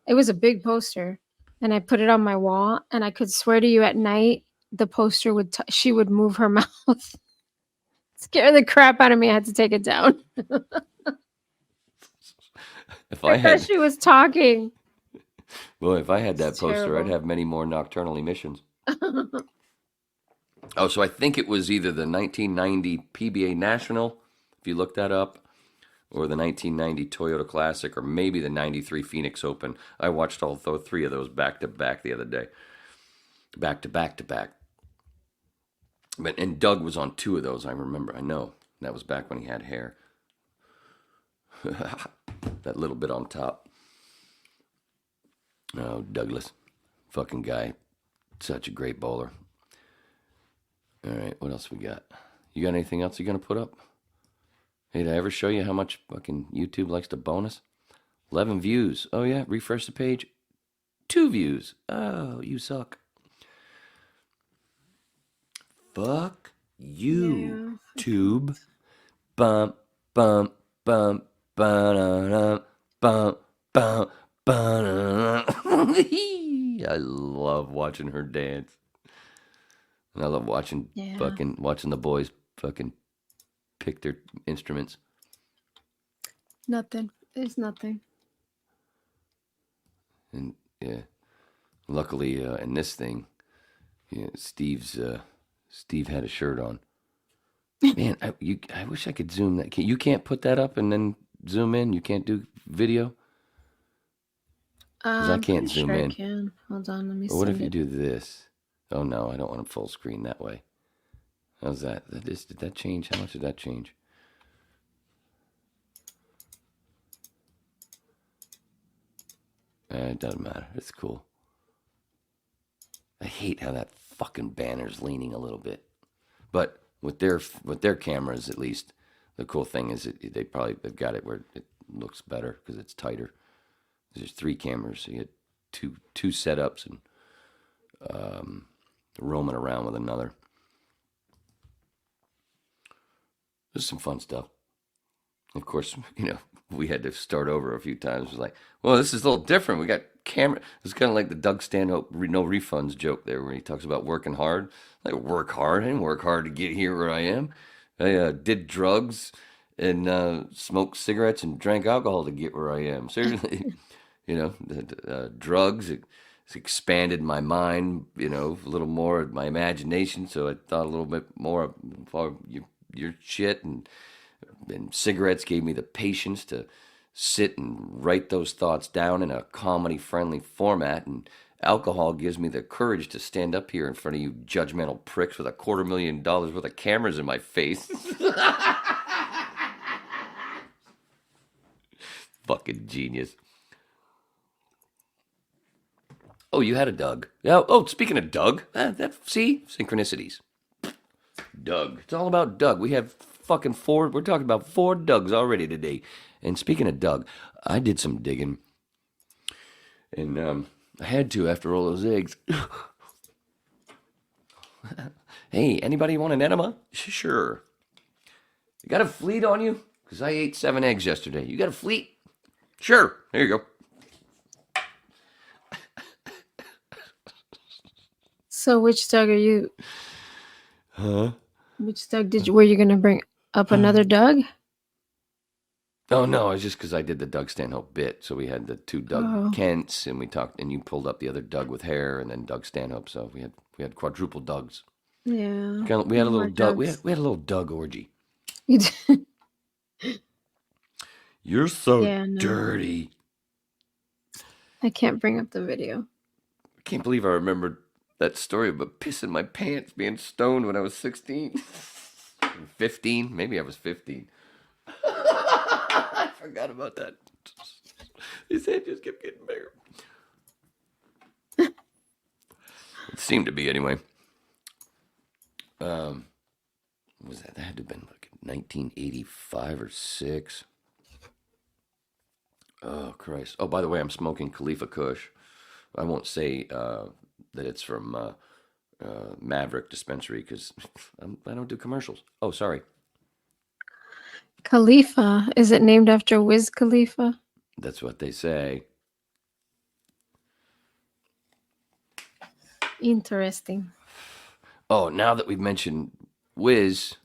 It was a big poster, and I put it on my wall, and I could swear to you at night the poster she would move her mouth. Scare the crap out of me. I had to take it down. If I I thought had, she was talking. well, if I had that It's poster, I'd terrible. have many more nocturnal emissions. Oh, so I think it was either the 1990 PBA National, if you look that up, or the 1990 Toyota Classic, or maybe the 93 Phoenix Open. I watched all three of those back to back the other day. Back to back to back. And Doug was on two of those, I remember. I know. That was back when he had hair. That little bit on top. Oh, Douglas. Fucking guy. Such a great bowler. All right, what else we got? You got anything else you're going to put up? Hey, did I ever show you how much fucking YouTube likes to bonus? 11 views. Oh, yeah, refresh the page. 2 views. Oh, you suck. Fuck you, tube. Bump, bump, bump, ba-da-da, bump, bump, ba-da-da. I love watching her dance. And I love watching watching the boys fucking pick their instruments. Nothing. It's nothing. And yeah, luckily in this thing, Steve had a shirt on. Man, I wish I could zoom that. You can't put that up and then zoom in. You can't do video. 'Cause I can't zoom in. I can. Hold on, let me see. What if you do this? Oh no, I don't want them full screen that way. How's that? Did that change? How much did that change? It doesn't matter. It's cool. I hate how that fucking banner's leaning a little bit. But with their cameras, at least, the cool thing is they've got it where it looks better because it's tighter. There's 3 cameras, so you get two setups and roaming around with another. There's some fun stuff. Of course, we had to start over a few times. It was like, well, this is a little different. We got camera. It's kind of like the Doug Stanhope no refunds joke there, where he talks about working hard. Like, work hard. I didn't work hard to get here where I am. I did drugs and smoked cigarettes and drank alcohol to get where I am. Seriously, drugs. It's expanded my mind, a little more, my imagination. So I thought a little bit more of your shit, and cigarettes gave me the patience to sit and write those thoughts down in a comedy-friendly format, and alcohol gives me the courage to stand up here in front of you judgmental pricks with $250,000 worth of cameras in my face. Fucking genius. Oh, you had a Doug. Yeah. Oh, speaking of Doug, see? Synchronicities. Doug. It's all about Doug. We have fucking 4. We're talking about 4 Dougs already today. And speaking of Doug, I did some digging. And I had to after all those eggs. Hey, anybody want an enema? Sure. You got a fleet on you? Because I ate 7 eggs yesterday. You got a fleet? Sure. There you go. So which Doug are you? Huh? Which Doug were you going to bring up another Doug? Oh, no, it's just because I did the Doug Stanhope bit. So we had the 2 Doug Kents, and we talked, and you pulled up the other Doug with hair, and then Doug Stanhope. So we had quadruple Dougs. Yeah. We had a little Doug. We had a little Doug orgy. You did. You're so dirty. I can't bring up the video. I can't believe I remembered that story about pissing my pants being stoned when I was 16. 15? Maybe I was 15. I forgot about that. His head just kept getting bigger. It seemed to be anyway. was that? That had to have been like 1985 or 6. Oh, Christ. Oh, by the way, I'm smoking Khalifa Kush. I won't say that it's from Maverick Dispensary because I don't do commercials. Oh, sorry. Khalifa. Is it named after Wiz Khalifa? That's what they say. Interesting. Oh, now that we've mentioned Wiz,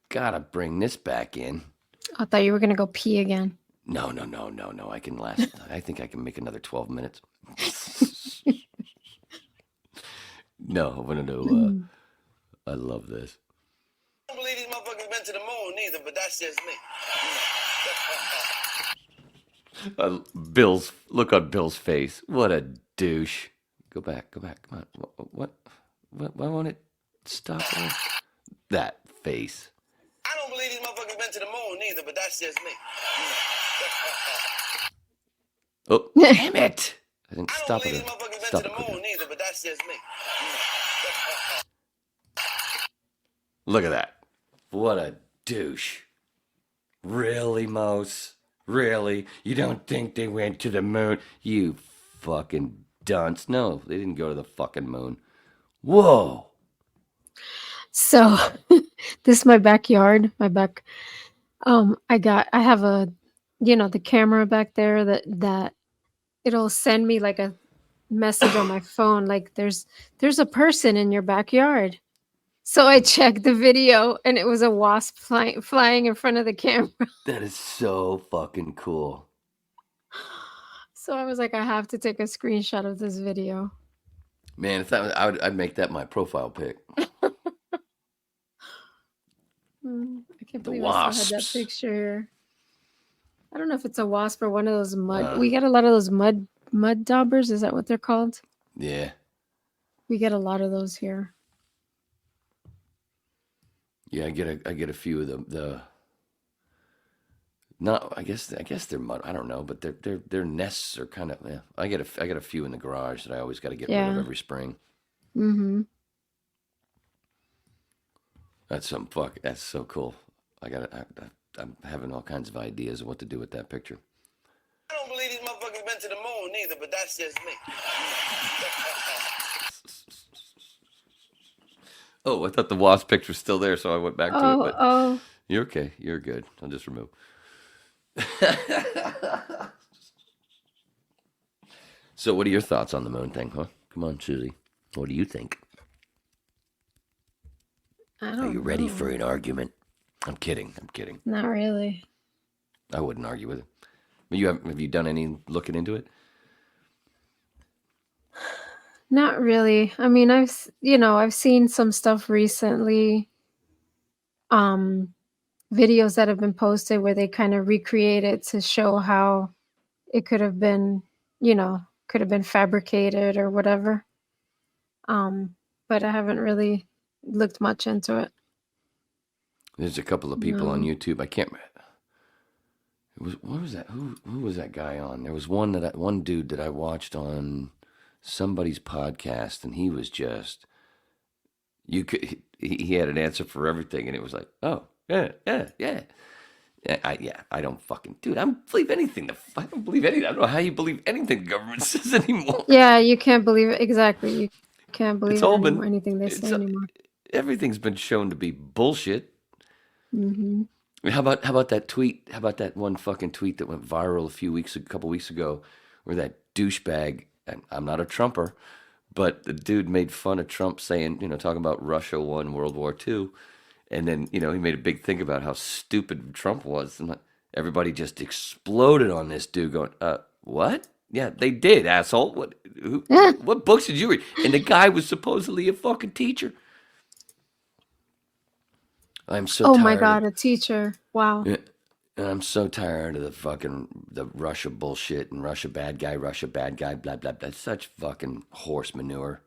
gotta bring this back in. I thought you were gonna go pee again. No. I can last. I think I can make another 12 minutes. No, I'm gonna do. I love this. I don't believe these motherfuckers been to the moon either, but that's just me. Bill's look on Bill's face. What a douche. Go back. Come on. What? Why won't it stop? That face. I don't believe these motherfuckers been to the moon either, but that's just me. Oh, damn it! I didn't I don't stop believe it. these motherfuckers been Stop to it the quick moon either, but that's just me. Look at that. What a douche. Really, Mose? Really? You don't think they went to the moon? You fucking dunce. No, they didn't go to the fucking moon. Whoa. So this is my backyard. I have a the camera back there that it'll send me like a message on my phone like there's a person in your backyard. So I checked the video and it was a wasp flying in front of the camera. That is so fucking cool. So I was like, I have to take a screenshot of this video. Man, if that was, I'd make that my profile pic. I can't The believe I still had that wasps. picture here. I don't know if it's a wasp or one of those mud. We get a lot of those mud daubers. Is that what they're called? Yeah. We get a lot of those here. Yeah, I get a few of the not I guess they're mud. I don't know, but their nests are kind of yeah. I get a few in the garage that I always got to get rid of every spring. Mm-hmm. That's so cool. I'm having all kinds of ideas of what to do with that picture. I don't believe these motherfuckers been to the moon either, but that's just me. Oh, I thought the wasp picture was still there, so I went back to it. But Oh. you're okay. You're good. I'll just remove. So, what are your thoughts on the moon thing, huh? Come on, Susie. What do you think? I don't Are you ready know. for an argument? I'm kidding. Not really. I wouldn't argue with it. But have you done any looking into it? Not really. I mean, I've seen some stuff recently, videos that have been posted where they kind of recreate it to show how it could have been, fabricated or whatever. But I haven't really looked much into it. There's a couple of people on No. YouTube. I can't. What was that? Who was that guy on? There was one dude that I watched on somebody's podcast, and he was just he had an answer for everything, and it was like, oh yeah. I don't fucking dude. I don't believe anything. I don't believe anything. I don't know how you believe anything the government says anymore. Yeah, you can't believe it. Exactly. You can't believe It's all been anything they say anymore. Everything's been shown to be bullshit. Mm-hmm. How about that tweet? How about that one fucking tweet that went viral a couple weeks ago, where that douchebag, and I'm not a Trumper, but the dude made fun of Trump saying, talking about Russia won World War II, and then he made a big thing about how stupid Trump was, and everybody just exploded on this dude, going, what? Yeah, they did, asshole. What books did you read? And the guy was supposedly a fucking teacher. I'm so tired. Oh my God, a teacher. Wow. And I'm so tired of the Russia bullshit and Russia bad guy, blah, blah, blah. That's such fucking horse manure.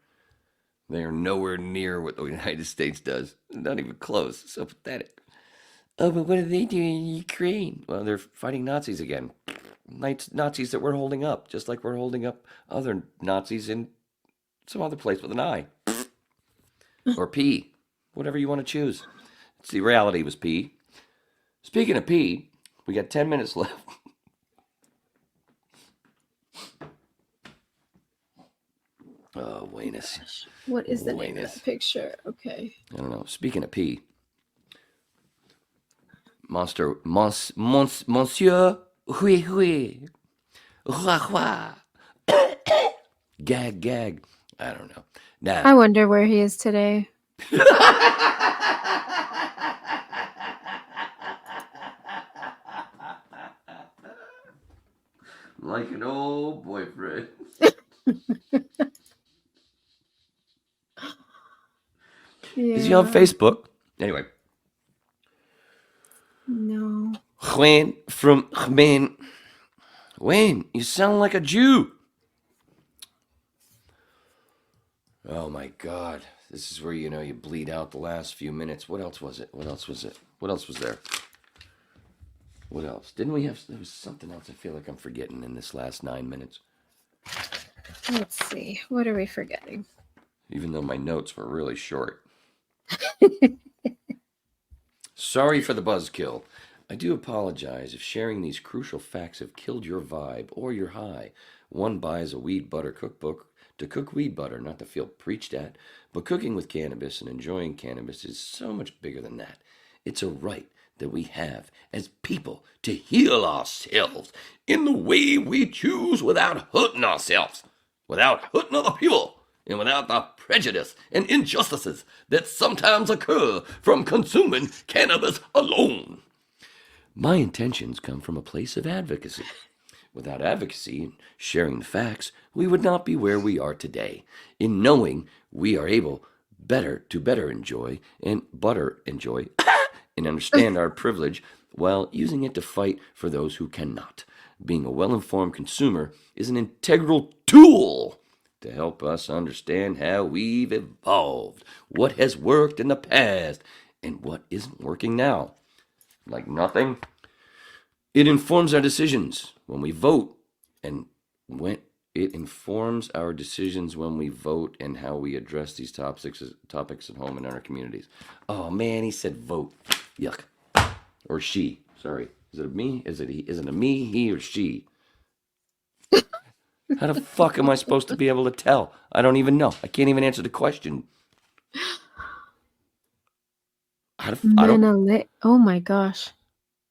They are nowhere near what the United States does. Not even close. So pathetic. Oh, but what are they doing in Ukraine? Well, they're fighting Nazis again. Nazis that we're holding up, just like we're holding up other Nazis in some other place with an I. Or P. Whatever you want to choose. See, reality was pee. Speaking of pee, we got 10 minutes left. Oh, Wayness. What is the name of Wayness. that picture? Okay. I don't know. Speaking of pee, Monsieur, hui, hua, gag. I don't know. Nah. I wonder where he is today. Like an old boyfriend. Yeah. Is he on Facebook? Anyway. No. Wayne from Wayne. Wayne, you sound like a Jew. Oh my God. This is where, you bleed out the last few minutes. What else was it? What else was there? What else? Didn't we have, there was something else I feel like I'm forgetting in this last 9 minutes. Let's see. What are we forgetting? Even though my notes were really short. Sorry for the buzzkill. I do apologize if sharing these crucial facts have killed your vibe or your high. One buys a weed butter cookbook to cook weed butter, not to feel preached at, but cooking with cannabis and enjoying cannabis is so much bigger than that. It's a right that we have as people to heal ourselves in the way we choose without hurting ourselves, without hurting other people, and without the prejudice and injustices that sometimes occur from consuming cannabis alone. My intentions come from a place of advocacy. Without advocacy and sharing the facts, we would not be where we are today. In knowing we are able to better enjoy and and understand our privilege while using it to fight for those who cannot. Being a well-informed consumer is an integral tool to help us understand how we've evolved, what has worked in the past, and what isn't working now. Like nothing. It informs our decisions when we vote, and when it informs our decisions when we vote and how we address these topics at home and in our communities. Oh man, he said vote. Yuck. Or she. Sorry. Is it a me? Is it a me, he, or she? How the fuck am I supposed to be able to tell? I don't even know. I can't even answer the question. Oh my gosh.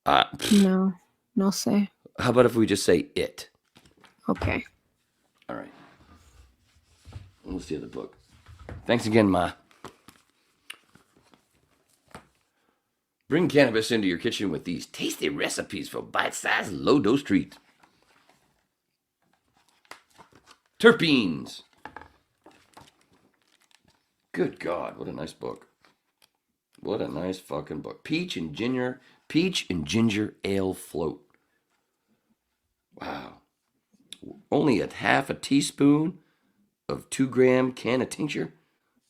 No say. How about if we just say it? Okay. All right. What's the other book? Thanks again, Ma. Bring cannabis into your kitchen with these tasty recipes for bite-sized, low-dose treats. Terpenes. Good God, what a nice book. What a nice fucking book. Peach and ginger ale float. Wow. Only a half a teaspoon of 2-gram can of tincture.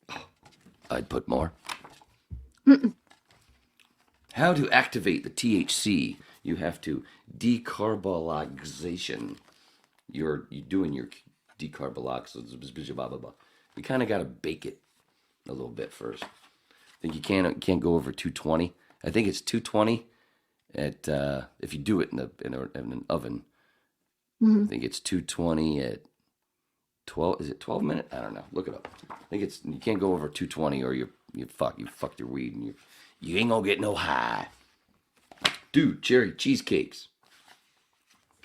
Oh, I'd put more. How to activate the THC? You have to decarbonization. You're doing your decarbonization. You kind of got to bake it a little bit first. I think you can't go over 220. I think it's 220 at if you do it in an oven. Mm-hmm. I think it's 220 at 12. Is it 12 minutes? I don't know. Look it up. I think you can't go over 220 or you fucked your weed and you ain't gonna get no high. Dude, cherry cheesecakes,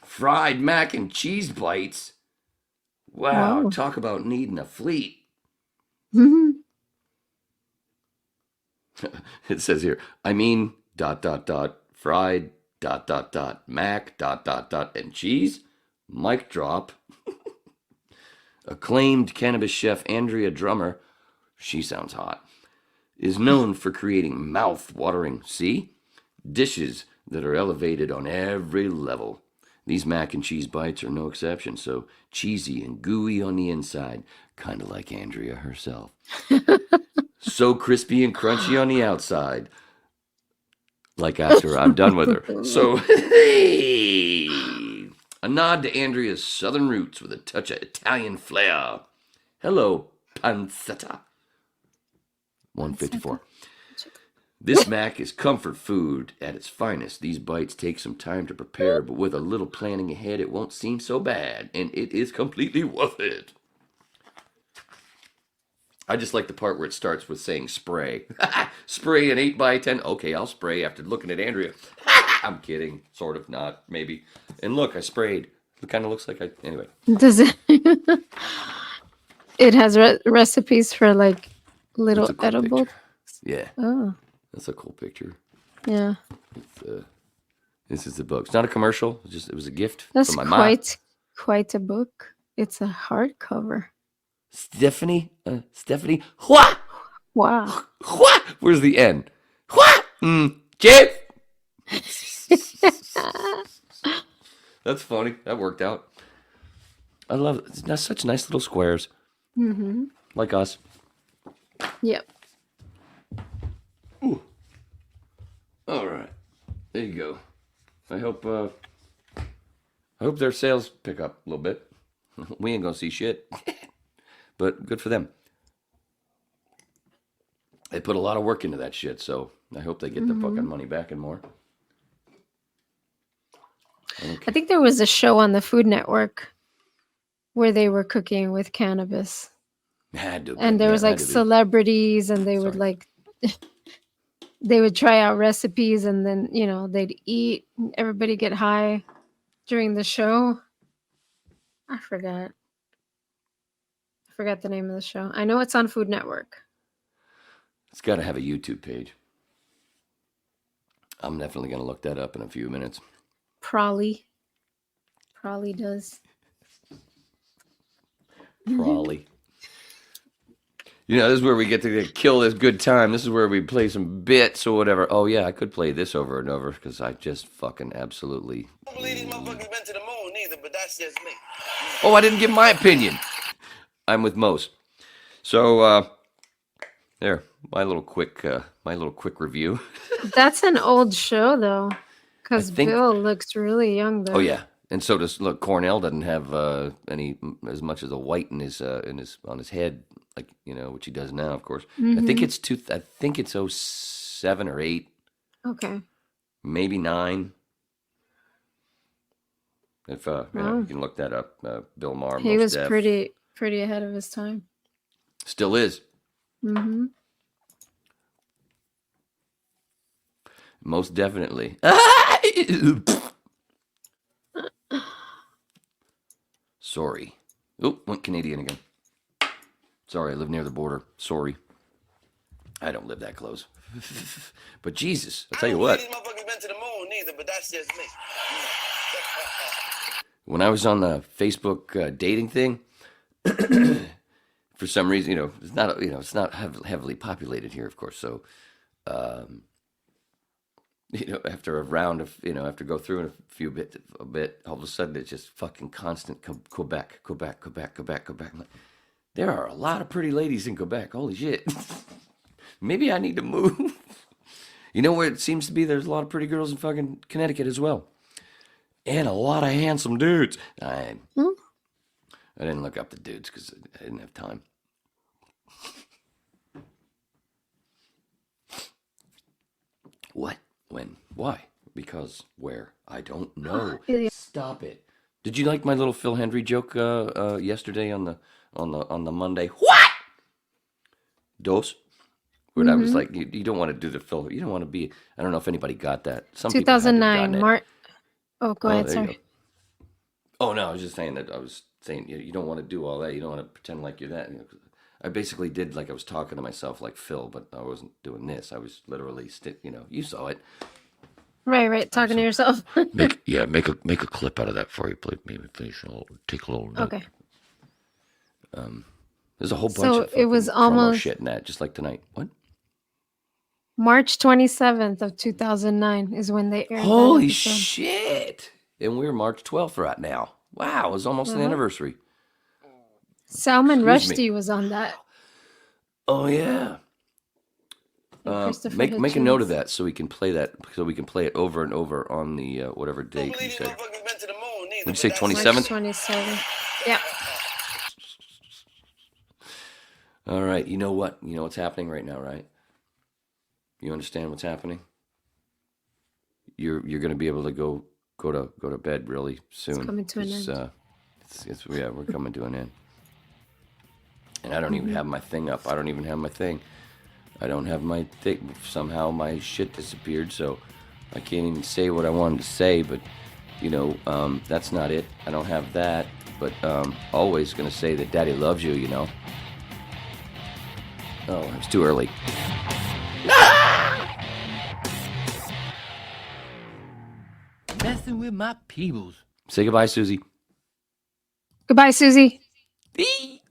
fried mac and cheese bites. Wow. Oh. Talk about needing a fleet. Mm-hmm. It says here, fried, mac, and cheese, mic drop. Acclaimed cannabis chef Andrea Drummer, she sounds hot, is known for creating mouth-watering, dishes that are elevated on every level. These mac and cheese bites are no exception, so cheesy and gooey on the inside, kind of like Andrea herself. So crispy and crunchy on the outside, like after I'm done with her. So, hey, a nod to Andrea's southern roots with a touch of Italian flair. Hello, pancetta. 154. This mac is comfort food at its finest. These bites take some time to prepare, but with a little planning ahead, it won't seem so bad, and it is completely worth it. I just like the part where it starts with saying spray. Spray an 8x10. Okay, I'll spray after looking at Andrea. I'm kidding. Sort of, not, maybe. And look, I sprayed. It kind of looks like I... Anyway. Does it? It has recipes for like little That's a cool edible. picture. Yeah. Oh, That's a cool picture. yeah. This is the book. It's not a commercial. It was a gift That's from my mom. quite a book. It's a hardcover. Stephanie? What? Wow. What? Where's the N? What? Jeff? That's funny. That worked out. I love it. It's such nice little squares. Mm-hmm. Like us. Yep. Ooh. All right. There you go. I hope their sales pick up a little bit. We ain't gonna see shit. But good for them. They put a lot of work into that shit, so I hope they get their fucking money back and more. Okay. I think there was a show on the Food Network where they were cooking with cannabis. Had to have And been, there yeah, was had like to be. celebrities and they would Sorry. like they would try out recipes and then, they'd eat and everybody get high during the show. I forgot the name of the show. I know it's on Food Network. It's got to have a YouTube page. I'm definitely going to look that up in a few minutes. Probably does. Probably. This is where we get to kill this good time. This is where we play some bits or whatever. Oh, yeah, I could play this over and over because I just fucking absolutely... I don't believe these motherfuckers been to the moon either, but that's just me. Oh, I didn't give my opinion. I'm with Mose. So, there, my little quick review. That's an old show though. Because I think- Bill looks really young though. Oh yeah, and so does Cornell doesn't have as much as a white on his head, like which he does now, of course. I think it's 07 or 8, Okay. maybe 9. If Wow. you can look that up, Bill Maher. He Mos was Def. pretty ahead of his time. Still is. Mm-hmm. Most definitely. Sorry. Oh, went Canadian again. Sorry, I live near the border. Sorry. I don't live that close. But Jesus, I'll tell you what. I don't believe these motherfuckers been to the moon either, but that's just me. When I was on the Facebook dating thing, for some reason, it's not, it's not heavily populated here, of course. So, after a round of, after go through a bit, all of a sudden it's just fucking constant Quebec. I'm like, there are a lot of pretty ladies in Quebec. Holy shit. Maybe I need to move. Where it seems to be there's a lot of pretty girls in fucking Connecticut as well. And a lot of handsome dudes. I didn't look up the dudes because I didn't have time. What? When? Why? Because where? I don't know. Yeah. Stop it. Did you like my little Phil Hendry joke yesterday on the Monday? What? Dos? Where I was like, you don't want to do the Phil. You don't want to be. I don't know if anybody got that. Some people had to have gotten 2009. it. March. Oh, go ahead. there you Sorry. go. Oh no, I was just saying that. I was saying you don't want to do all that. You don't want to pretend like you're that. 'Cause I basically did like I was talking to myself like Phil, but I wasn't doing this. I was literally you saw it. Right. Talking to yourself. Make a clip out of that for you, please. Maybe please. I'll take a little note. Okay. There's a whole bunch So of it was fucking promo almost- shit in that, just like tonight. What? March 27th of 2009 is when they aired. Holy that episode. shit! And we're March 12th right now. Wow, it was almost an anniversary. Salman Excuse me. Rushdie was on that. Oh yeah. Christopher Make a note of Hitchens. that so we can play that it over and over on the whatever I don't date you believe these say. motherfuckers been to the moon either. Would you say but that's 27th? March 27th. Yeah. All right. You know what? You know what's happening right now, right? You understand what's happening? You're going to be able to go to bed really soon. It's coming to an end. Yeah, we're coming to an end. And I don't even have my thing up. I don't even have my thing. I don't have my thing. Somehow my shit disappeared, so I can't even say what I wanted to say. But that's not it. I don't have that. But always gonna say that Daddy loves you. Oh, it's too early. Messing with my peebles. Say goodbye, Susie. Goodbye, Susie. Eee.